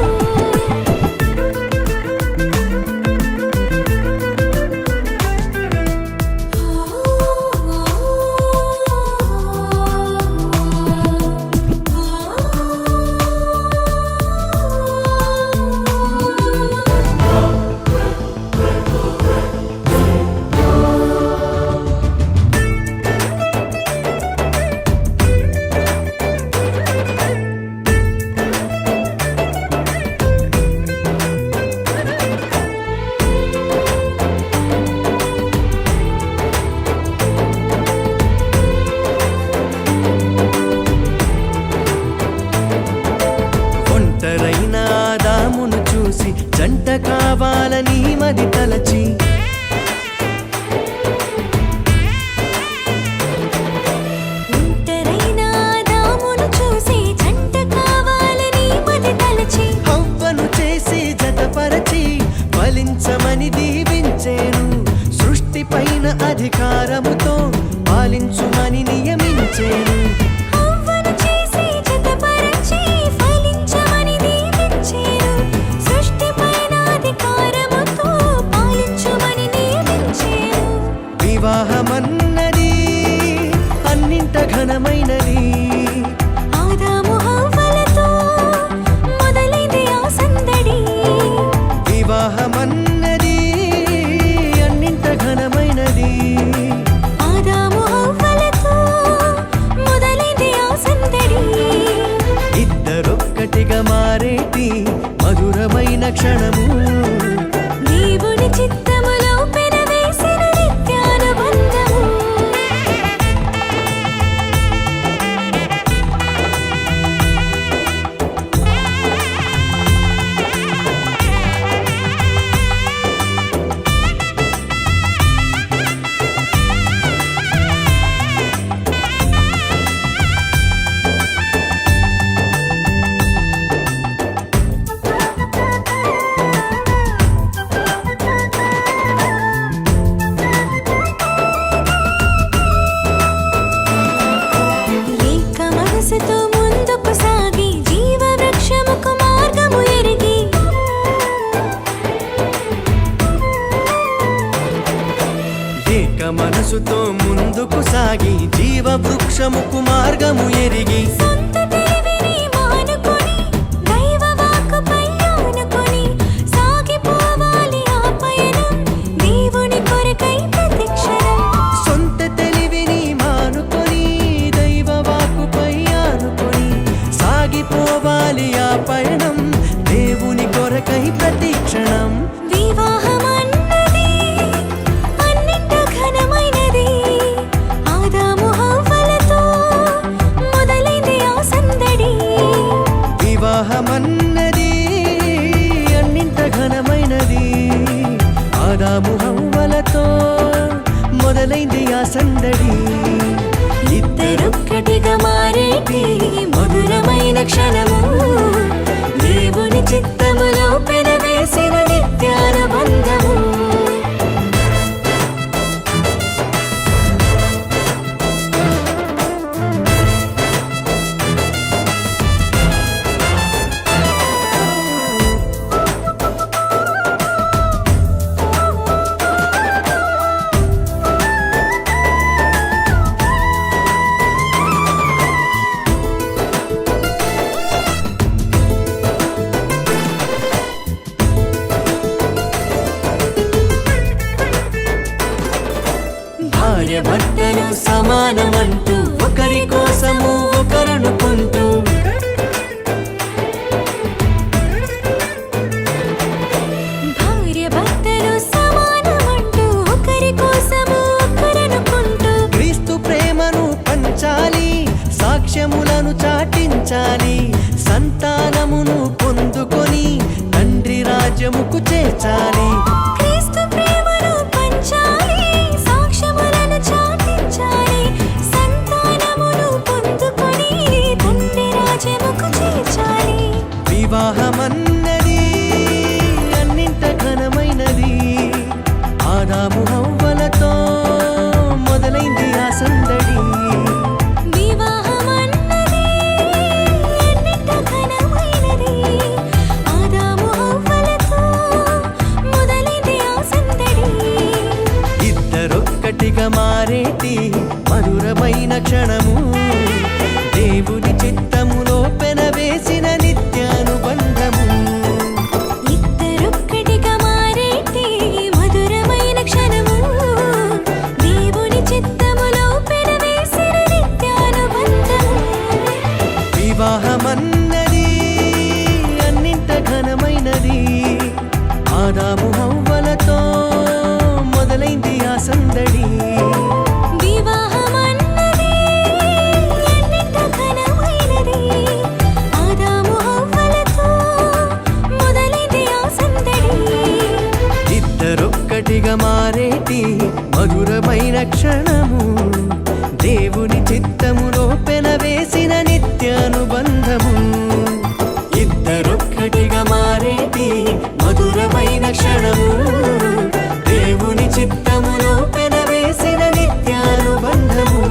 S2: ఒంటరైన ఆదామును చూసి జంట కావాలని మది తలచి
S5: ఒంటరైన ఆదామును చూసి జంట కావాలని మది తలచి
S2: హవ్వను చేసి జతపరచి ఫలించమని దీవించేను సృష్టి పైన అధికారముతో పాలించుమని నియమించేను
S5: హవ్వను చేసి జతపరచి ఫలించమని దీవించేను సృష్టిపైన అధికారముతో పాలించుమని నియమించేను
S2: వివాహమన్నది అన్నింట ఘనమైనది
S5: ఆదాము హవ్వలతో మొదలైంది ఆ సందడి
S2: వివాహమన్నది అన్నింట ఘనమైనది
S5: ఆదాము హవ్వలతో మొదలైంది ఆ సందడి
S2: ఇద్దరొక్కటిగా మారేటి మధురమైన క్షణము
S5: దేవుని చిత్తములో పెనవేసిన నిత్యానుబంధము ఏక మనసుతో ముందుకు సాగి జీవ వృక్షముకు మార్గము ఎరిగి
S2: ఏక మనసుతో ముందుకు సాగి జీవ వృక్షముకు మార్గము ఎరిగి
S5: సొంత తెలివిని మానుకొని దైవ వాక్కుపై ఆనుకొని సాగిపోవాలి ఆ పయనం దేవుని కొరకై ప్రతిక్షణం
S2: సొంత తెలివిని మానుకొని దైవ వాక్కుపై ఆనుకొని సాగిపోవాలి ఆ పయనం దేవుని కొరకై ప్రతిక్షణం
S5: వివాహమన్నది అన్నింట ఘనమైనది ఆదాము హవ్వలతో మొదలైంది ఆ సందడి
S2: వివాహమన్నది అన్నింట ఘనమైనది ఆదాము హవ్వలతో మొదలైంది ఆ సందడి
S5: ఇద్దరొక్కటిగా మారేటి మధురమైన క్షణము దేవుని చిత్తములో పెనవేసిన నిత్యానుబంధము
S2: భార్యభర్తలు సమానమంటూ ఒకరి కోసము ఒకరనుకుంటూ
S5: భార్య భర్తలు సమానమంటూ
S2: పెంచాలి, సంతానమును పొందుకొని తండ్రి రాజ్యముకు చేర్చాలి.
S5: క్రీస్తు ప్రేమను పంచాలి, సాక్ష్యములను చాటించాలి, సంతానమును పొందుకొని తండ్రి రాజ్యముకు చేర్చాలి.
S2: వివాహమన్నది అన్నింట ఘనమైనది, ఆదాము హవ్వలతో మొదలైంది ఆ సందడి.
S5: వివాహమన్నది అన్నింట ఘనమైనది, ఆదాము హవ్వలతో మొదలైంది ఆ సందడి.
S2: ఇద్దరొక్కటిగా మారేటి మధురమైన క్షణము, దేవుని చిత్తములో పెనవేసిన నిత్యానుబంధము.
S5: ఇద్దరొక్కటిగా మారేటి మధురమైన క్షణము, దేవుని చిత్తములో పెనవేసిన నిత్యానుబంధము.
S2: వివాహమన్నది అన్నింట ఘనమైనది, ఆదాము హవ్వలతో మొదలైంది ఆ సందడి.
S5: వివాహమన్నది అన్నింట ఘనమైనది, ఆదాము హవ్వలతో మొదలైంది ఆ సందడి.
S2: ఇద్దరొక్కటిగా మారేటి మధురమైన క్షణము, దేవుని చిత్తములో పెనవేసిన నిత్యానుబంధము. ఇద్దరొక్కటిగా మారేటి మధురమైన క్షణము, దేవుని చిత్తములో పెనవేసిన నిత్యానుబంధము.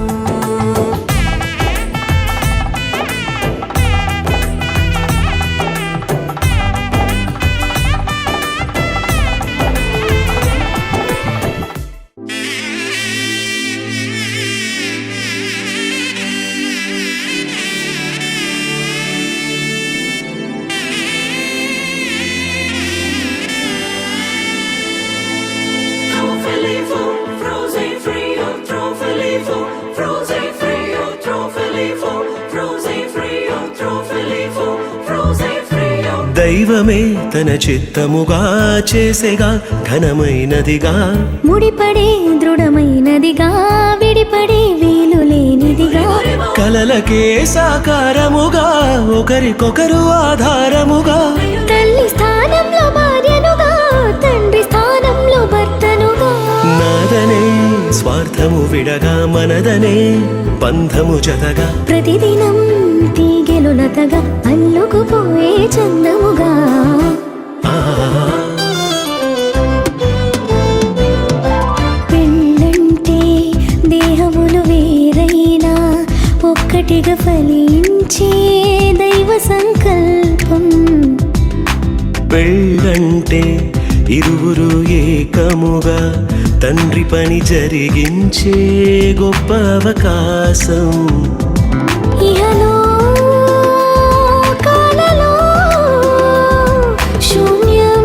S2: దైవమే తన చిత్తముగా చేసేగా ఘనమైనదిగా,
S5: ముడిపడే దృఢమైనదిగా, విడిపడే వీలు లేనిదిగా,
S2: కలలకే సాకారముగా, ఒకరికొకరు ఆధారముగా,
S5: తల్లి స్థానంలో భార్యనుగా, తండ్రి స్థానంలో భర్తనుగా,
S2: నాదనే స్వార్థము విడగా, మనదనే బంధము జతగా,
S5: ప్రతిదినం తీగెలు లతగా, అల్లుకుపోయే చందముగా. పెళ్ళంటే దేహములు వేరైనా ఒక్కటిగా ఫలించే దైవ సంకల్పం.
S2: పెళ్ళంటే ఇరువురు ఏకముగా తండ్రి పని జరిగించే గొప్ప అవకాశం.
S5: ఇహలో కాలలో శూన్యం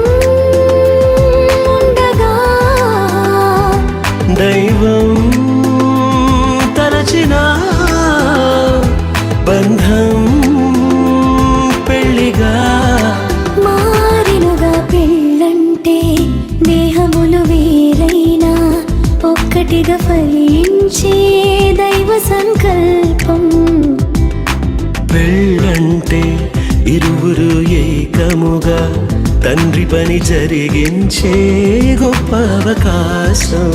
S5: ఉండగా,
S2: దైవం తలచిన బంధం పెళ్ళిగా
S5: మారినుగా. పెళ్ళంటే దేహములు వేరైనా ఒక్కటిగా ఫలించే దైవ సంకల్పం.
S2: పెళ్ళంటే ఇరువురు ఏకముగా తండ్రి పని జరిగించే గొప్ప అవకాశం.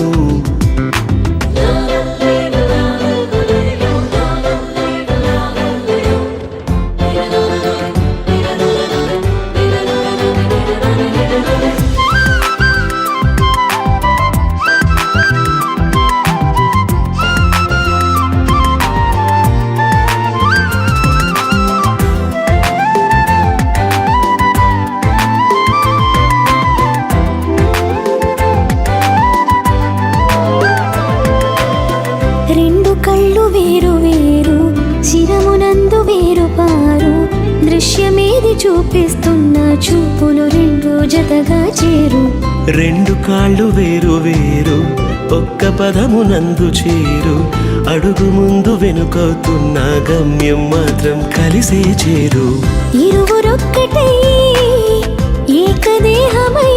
S5: రెండు కళ్ళు వేరు వేరు, శిరమునందు వేరు పారు, దృశ్యమేది చూపిస్తున్న చూపులు రెండు జతగా చేరు.
S2: రెండు కాళ్ళు వేరు వేరు, ఒక్క పదమునందు చేరు, అడుగు ముందు వెనుకవుతున్న గమ్యం మాత్రం కలిసే చేరు.
S5: ఇరువురొక్కటై ఏకదేహమై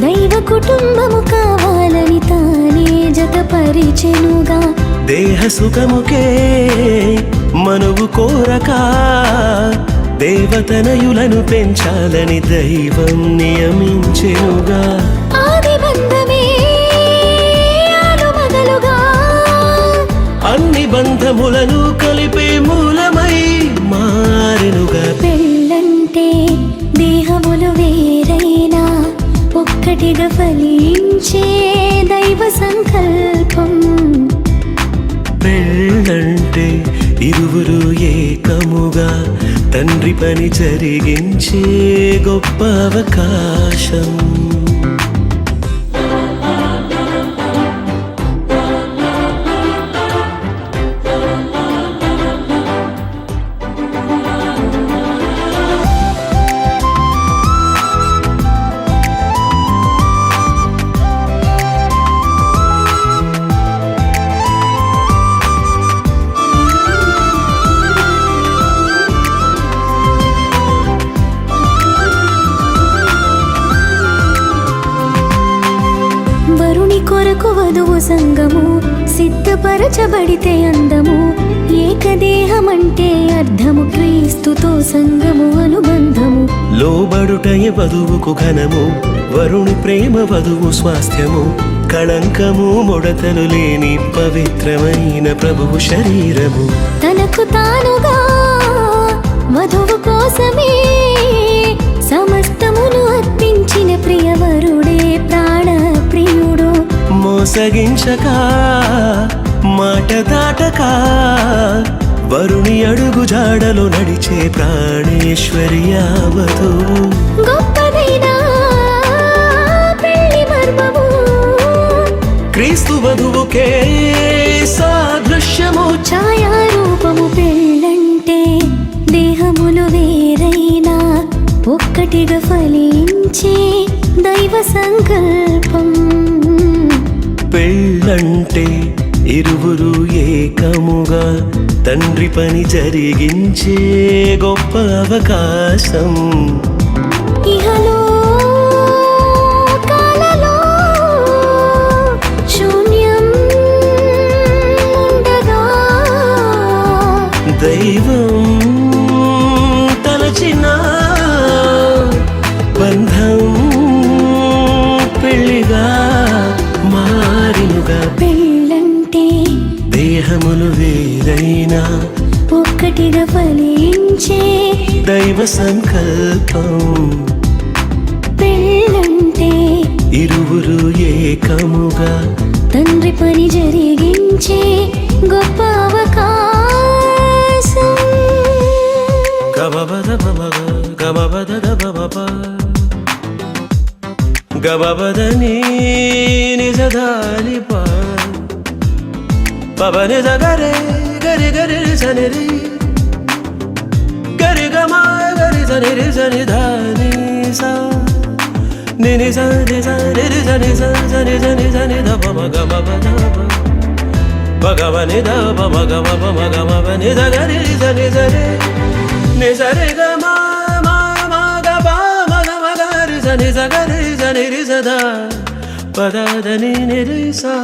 S5: దైవ కుటుంబము కావాలని తానే జతపరిచెనుగా.
S2: దేహ సుఖముకే మనువు కోరక దేవతనయులను పెంచాలని దైవం నియమించెనుగా.
S5: ఆది బంధమే ఆలుమగలుగా
S2: అన్ని బంధములను కలిపే మూలమై మారెనుగా.
S5: పెళ్ళంటే దేహములు వేరైనా ఒక్కటిగా ఫలించే దైవ సంకల్పం.
S2: పెళ్ళంటే ఇరువురు ఏకముగా తండ్రి పని జరిగించే గొప్ప అవకాశం.
S5: వరుని కొరకు వధువు సంగము సిద్ధపరచబడితే అందము. ఏకదేహమంటే అర్థము క్రీస్తుతో సంగము అనుబంధము.
S2: లోబడుటయ వధువుకు ఘనము వరుని ప్రేమ వధువు స్వాస్థ్యము. కళంకము ముడతలు లేని పవిత్రమైన ప్రభువు శరీరము.
S5: తనకు తానుగా వధువు కోసమే సమస్తమును అర్పించిన ప్రియవరుడే ప్రాణ ప్రియుడు.
S2: మోసగించక మాట దాటక వరుని అడుగు జాడలో నడిచే ప్రాణేశ్వర్య వధువు.
S5: గొప్పదైన పెళ్లి మర్మము
S2: క్రీస్తు వధువుకే సాదృశ్యము.
S5: ఛాయారూపము. పెళ్ళంటే దేహములు వేరైనా ఒక్కటిగా ఫలించే దైవ సంకల్పం.
S2: పెళ్ళంటే ఇరువురు ఏకముగా తండ్రి పని జరిగించే గొప్ప అవకాశం.
S5: ఇహలో కాలలో శూన్యం ఉండగా
S2: దైవం తలచిన బంధం పెళ్లిగా మారినుగా.
S5: పెళ్ళంటే
S2: దేహములు వేరైనా
S5: ఒక్కటిగా ఫలించే
S2: దైవ సంకల్పం.
S5: పెళ్ళంటే
S2: ఇరువురు ఏకముగా
S5: తండ్రి పని జరిగించే గొప్ప అవకాశం.
S2: గబబద బబగ గబబద బబబ గబబదని నిజదాని పవని జగరే గరి గరి సనిరి గరి గమా గరి సనిరి సనిధాని సా నిని సని సని సని సని సని సని దబ గబబద భగవని దబ గమ బమ గమ బని జగరి సని సరి ని సరి గమా మా మా గబ మగ మగరి సని సగరి సని రి సదా పదని నిరి సా.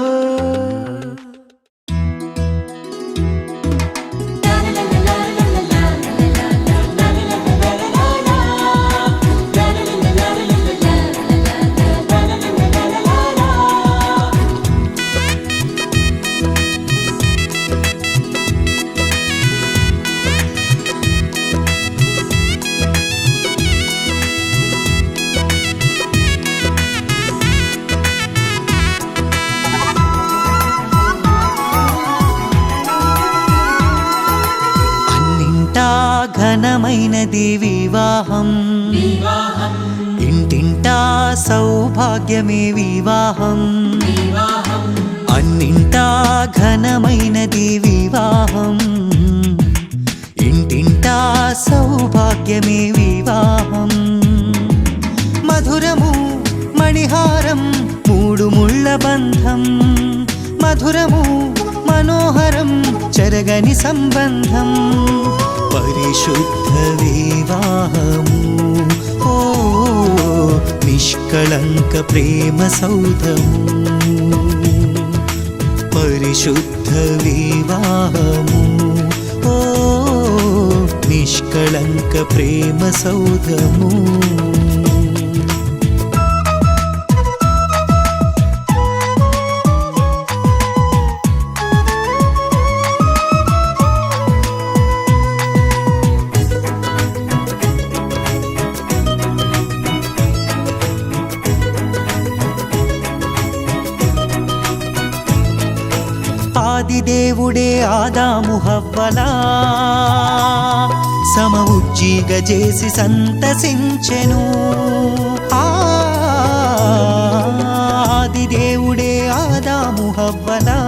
S10: ఘనమైనది వివాహం. ఇంటింటా సౌభాగ్యమే వివాహం. అన్నింటా ఘనమైనది వివాహం. ఇంటింటా సౌభాగ్యమే వివాహం. మధురము మణిహారం మూడు ముళ్ళ బంధం. మధురము మనోహరం చెరగని సంబంధం. పరిశుద్ధ వివాహము ఓ నిష్కళంక ప్రేమ సౌధము. పరిశుద్ధ వివాహము ఓ నిష్కళంక ప్రేమ సౌధము. ఆదిదేవుడే ఆదాము హవ్వలా సమఉజ్జీగ చేసి సంతసించెను. ఆదిదేవుడే ఆదాము హవ్వలా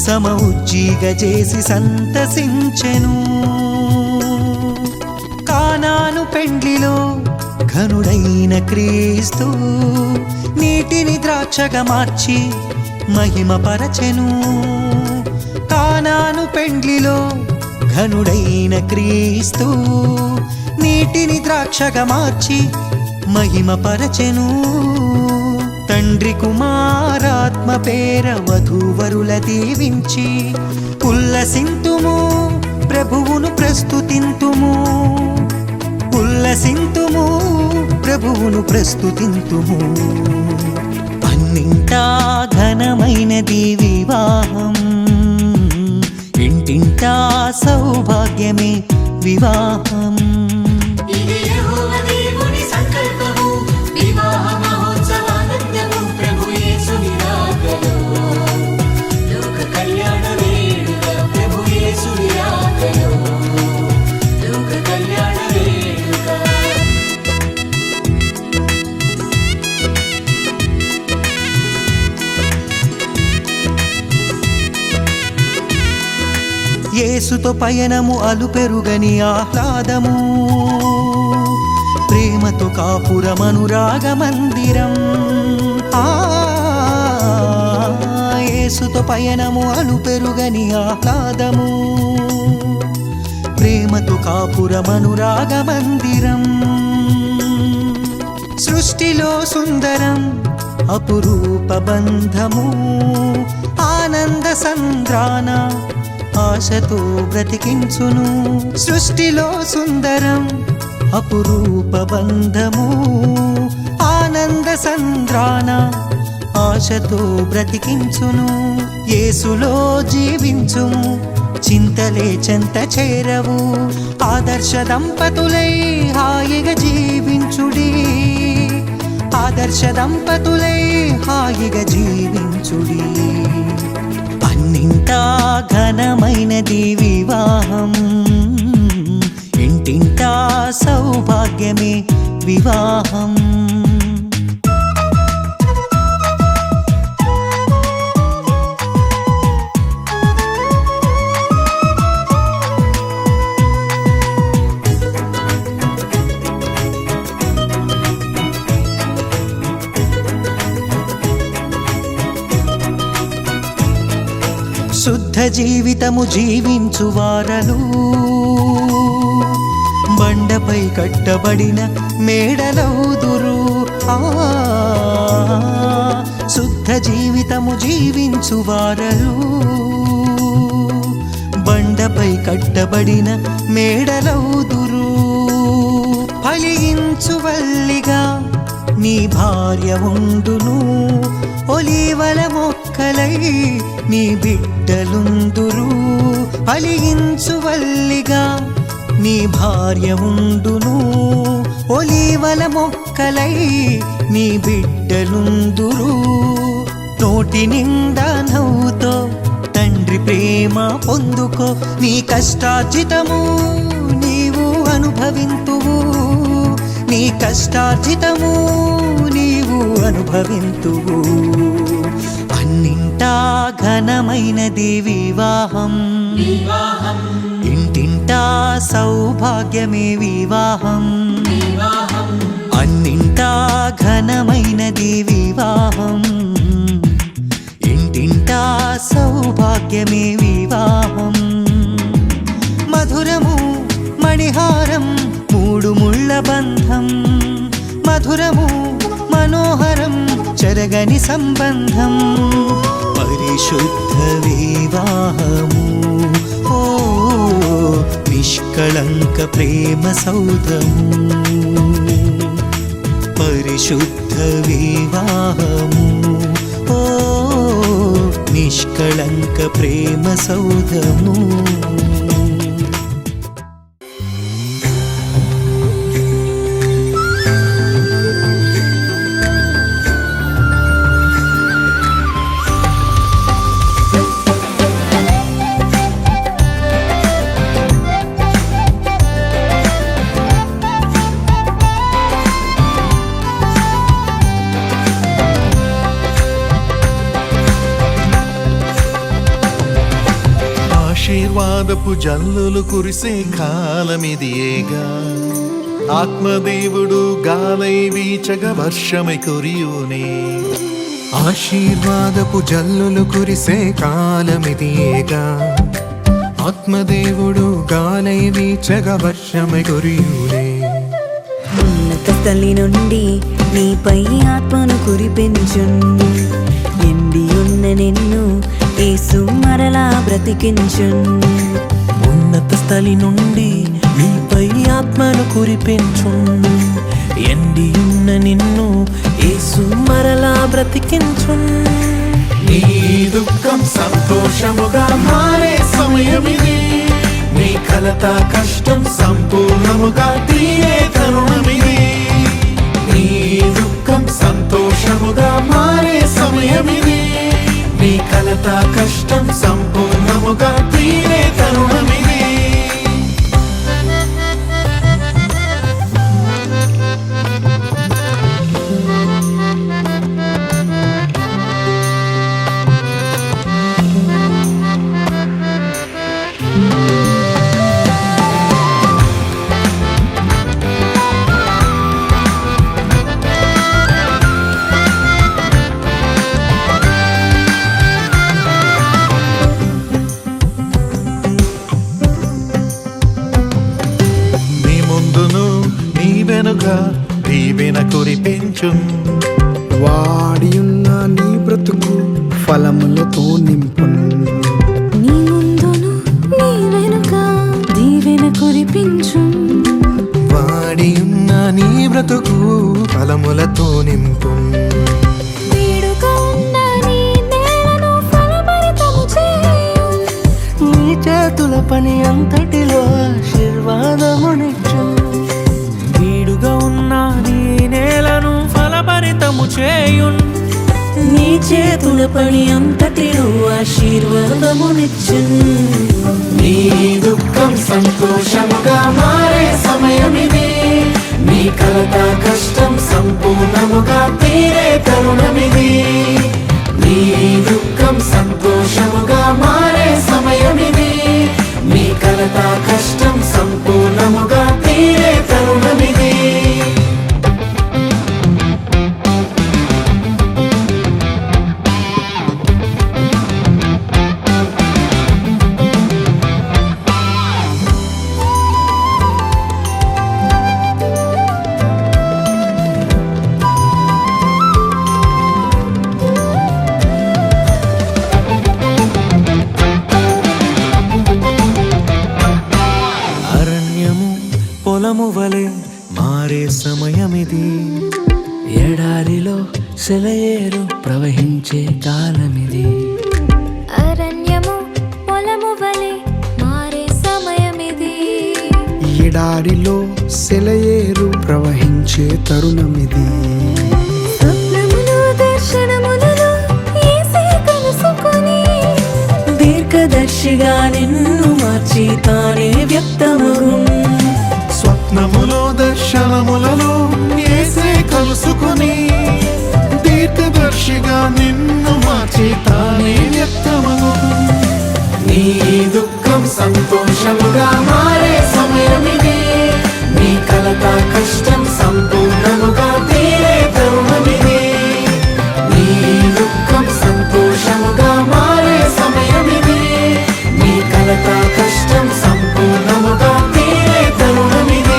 S10: సమఉజ్జీగ చేసి సంతసించెను. కానాను పెండ్లిలో ఘనుడైన క్రీస్తు నీటిని ద్రాక్షగా మార్చి మహిమ పరచెను. కానాను పెండ్లిలో ఘనుడైన క్రీస్తు నీటిని ద్రాక్షగా మార్చి మహిమ పరచెను. తండ్రి కుమారాత్మ పేర వధూవరుల దీవించి ఉల్లసింతుము ప్రభువును ప్రస్తుతింతుము. ఉల్లసింతుము ప్రభువును ప్రస్తుతింతుము. అన్నింటా ఘనమైనది వివాహం, ఇంటింటా సౌభాగ్యమే వివాహం.
S9: ఇది యెహోవా దేవుని సంకల్పము, వివాహ మహోత్సవానందము, ప్రభు యేసుని రాకలో లోక కళ్యాణ వేడుక, ప్రభు యేసుని రాకలో లోక కళ్యాణ వేడుక.
S10: యేసుతో పయనము అలుపెరుగని ఆహ్లాదము, ప్రేమతో కాపురమనురాగ మందిరం. యేసుతో పయనము అలుపెరుగని ఆహ్లాదము, ప్రేమతో కాపురమనురాగ మందిరం. సృష్టిలో సుందరం అపురూప బంధము, ఆనంద సంద్రాన ఆశతో బ్రతికించును. సృష్టిలో సుందరం అపురూప బంధము, ఆనంద సంద్రాన ఆశతో బ్రతికించును. యేసులో జీవించుము, చింతలే చెంత చేరవు. ఆదర్శ దంపతులై హాయిగా జీవించుడి, ఆదర్శ దంపతులై హాయిగా జీవించుడి. అన్నింటా ఘనమైనది వివాహం, ఇంటింటా సౌభాగ్యమే వివాహం. శుద్ధ జీవితము జీవించు వారలు బండపై కట్టబడిన మేడలౌదురు. శుద్ధ జీవితము జీవించు వారలు బండపై కట్టబడిన మేడలౌదురు. ఫలించు వల్లిగా నీ భార్య ఉండును, ఒలీవల మొక్కలై నీ బిడ్డలుందురు. ఫలించు వల్లిగా నీ భార్య ఉండును, ఒలీవల మొక్కలై నీ బిడ్డలుందురు. నోటి నిండా నవ్వుతో తండ్రి ప్రేమ పొందుకో, నీ కష్టార్జితము నీవు అనుభవింతువు, నీ కష్టార్జితము నీవు అనుభవింతువు. అన్నింటా ఘనమైనది వివాహం, ఇంటింటా సౌభాగ్యమే వివాహం. అన్నింటా ఘనమైనది వివాహం, ఇంటింటా సౌభాగ్యమే వివాహం. మధురము మణిహారం మూడు ముళ్ళ బంధం, మధురము మనోహరం చెరగని సంబంధం. పరిశుద్ధ వివాహము, ఓ నిష్కళంక ప్రేమ సౌధము పరిశుద్ధ వివాహము ఓ నిష్కళంక ప్రేమ సౌధము
S11: ఆశీర్వాదపు జల్లులు కురిసే కాలమిదియేగా ఆత్మదేవుడు గాలై వీచగ వర్షమై కురియునే
S8: ఆశీర్వాదపు జల్లులు కురిసే కాలమిదియేగా ఆత్మదేవుడు గాలై వీచగ వర్షమై కురియునే
S5: ఉన్నత స్థలి నుండి నీపై ఆత్మను కురిపించున్ ఎండి ఉన్న నిన్ను యేసు మరలా బ్రతికించున్
S2: ఉన్నత స్థలి నుండి నీపై ఆత్మను కురిపించు ఎండి ఉన్న నిన్ను యేసు మరలా బ్రతికించు
S11: నీ దుఃఖం సంతోషముగా మారే సమయమిది నీ కలత కష్టం సంపూర్ణముగా తీరే తరుణమిది నీ దుఃఖం సంతోషముగా మారే సమయమిది నీ కలత కష్టం సంపూర్ణముగా తీరే తరుణమిది దీవెన కురిపించు
S8: వాడియున్న నీ బ్రతుకు ఫలములతో నింపు
S5: నీ ముందును నీ వెనుక దీవెన కురిపించు
S8: వాడియున్న నీ బ్రతుకు ఫలములతో నింపు
S5: వీడుగా ఉన్న నీ నేలను ఫలభరితము చేయు
S2: నీ చేతుల పని అంతటిలో ఆశీర్వాదమునిచ్చు వీడుగా ఉన్న నీ నేలను ఫలభరితము చేయున్ నీ చేతుల పని అంతటిలో ఆశీర్వాదమునిచ్చున్
S11: నీ దుఃఖం సంతోషముగా మారే సమయమిది నీ కలత కష్టం సంపూర్ణముగా తీరే తరుణమిది నీ దుఃఖం సంతోషముగా మారే సమయమిది నీ కలత కష్టం సంపూర్ణముగా తీరే తరుణమిది
S2: పొలము వలె మారే సమయమిది ఎడారిలో సెలయేరు ప్రవహించే కాలమిది
S5: అరణ్యము పొలము వలె మారే సమయమిది
S8: ఎడారిలో సెలయేరు ప్రవహించే తరుణమిది
S5: స్వప్నములు దర్శనములలో యేసే కలుసుకొని
S2: దీర్ఘదర్శిగా నిన్ను మార్చి తానే వ్యక్తమగున్
S11: స్వప్నములో దర్శనములలో యేసే కలుసుకుని దీర్ఘదర్శిగా నిన్ను మార్చి తానే వ్యక్తమగు నీ దుఃఖం సంతోషముగా మారే సమయమిది నీ కలత కష్టం సంపూర్ణముగా తీరే తరుణమిది నీ దుఃఖం సంతోషముగా మారే సమయమిది నీ కలత కష్టం సంపూర్ణముగా తీరే తరుణమిది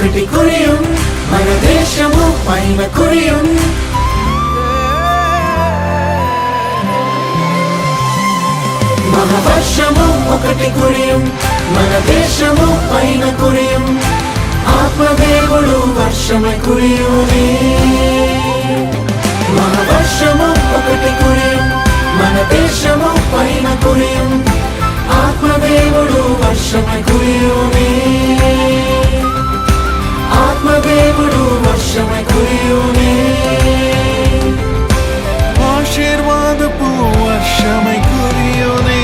S9: ఒకటి కురియుం మన దేశము పైన కురియుం మహావర్షము ఒకటి కురియుం మన దేశము పైన కురియుం ఆత్మదేవుడు వర్షమై కురియునే మహావర్షము ఒకటి కురియుం మన దేశము పైన కురియుం ఆత్మదేవుడు వర్షమై కురియునే ఆత్మదేవుడు వర్షమై కురియునే
S11: ఆశీర్వాదపు వర్షమై కురియునే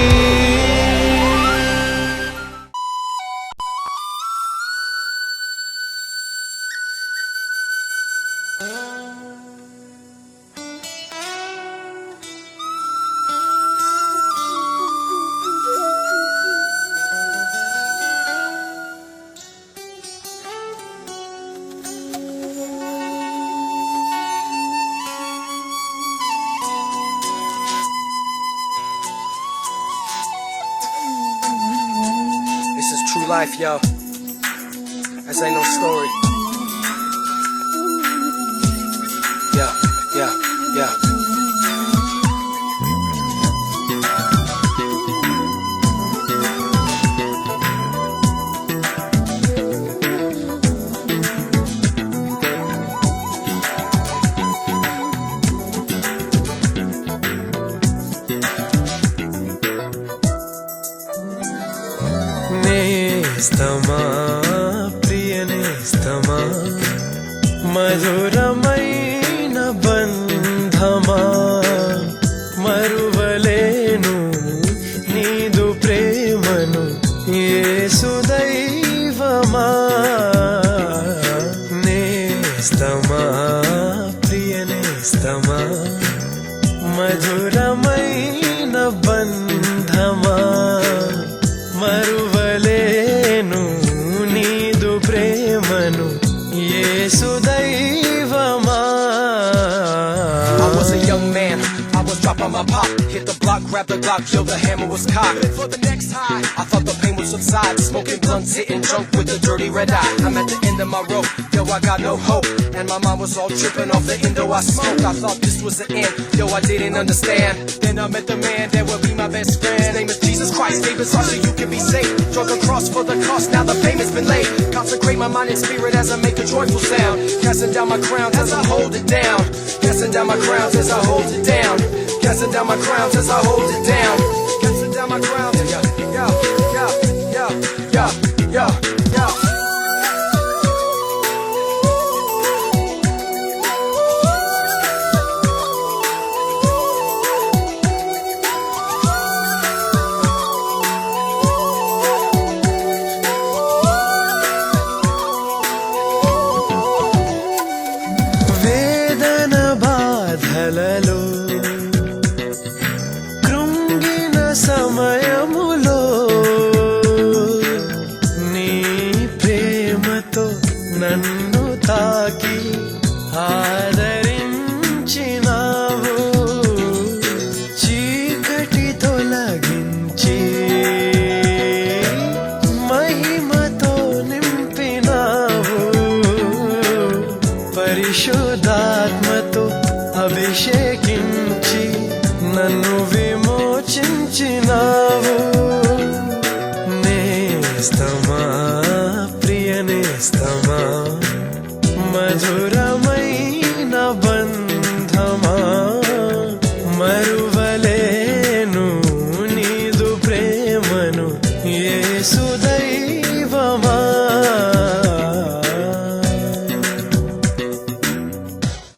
S12: This is true life, yo. This ain't no story. Yeah.
S2: నేస్తమా ప్రియ నేస్తమా మధురమైన బంధమా మరువలేను నీదు ప్రేమను యేసు దైవమా నేస్తమా ప్రియ నేస్తమా మధురమైన బంధమా మరువలేను నీదు ప్రేమను యేసు దైవమా
S12: I was a young man, I was dropping my pop. Hit the block, grab the Glock, till the hammer was cocked. For the next high, I thought the pain would subside. Smoking blunts, hitting drunk with a dirty red eye. I'm at the end of my rope, yo, I got no hope. And my mind was all tripping off the endo I smoked. I thought this was the end, yo, I didn't understand. Then I met the man that would be my best friend. His name is Jesus Christ, gave his heart so you can be saved. Drug a cross for the cost, now the payment's been laid. Consecrate my mind and spirit as I make a joyful sound. Casting down my crowns as I hold it down. Casting down my crowns as I hold it down. Casting down my crowns as I hold it down. Casting down my crowns. Yeah.
S2: వేదన బాధలలో కృంగిన సమయములో నీ ప్రేమతో నన్ను తాకి ఆదరించినావు చీకటి తొలగించి మహిమతో నింపినావు పరిశుద్ధాత్మతో అభిషేకించి నన్ను విమోచించినావు నేస్తమా ప్రియ నేస్తమా మధుర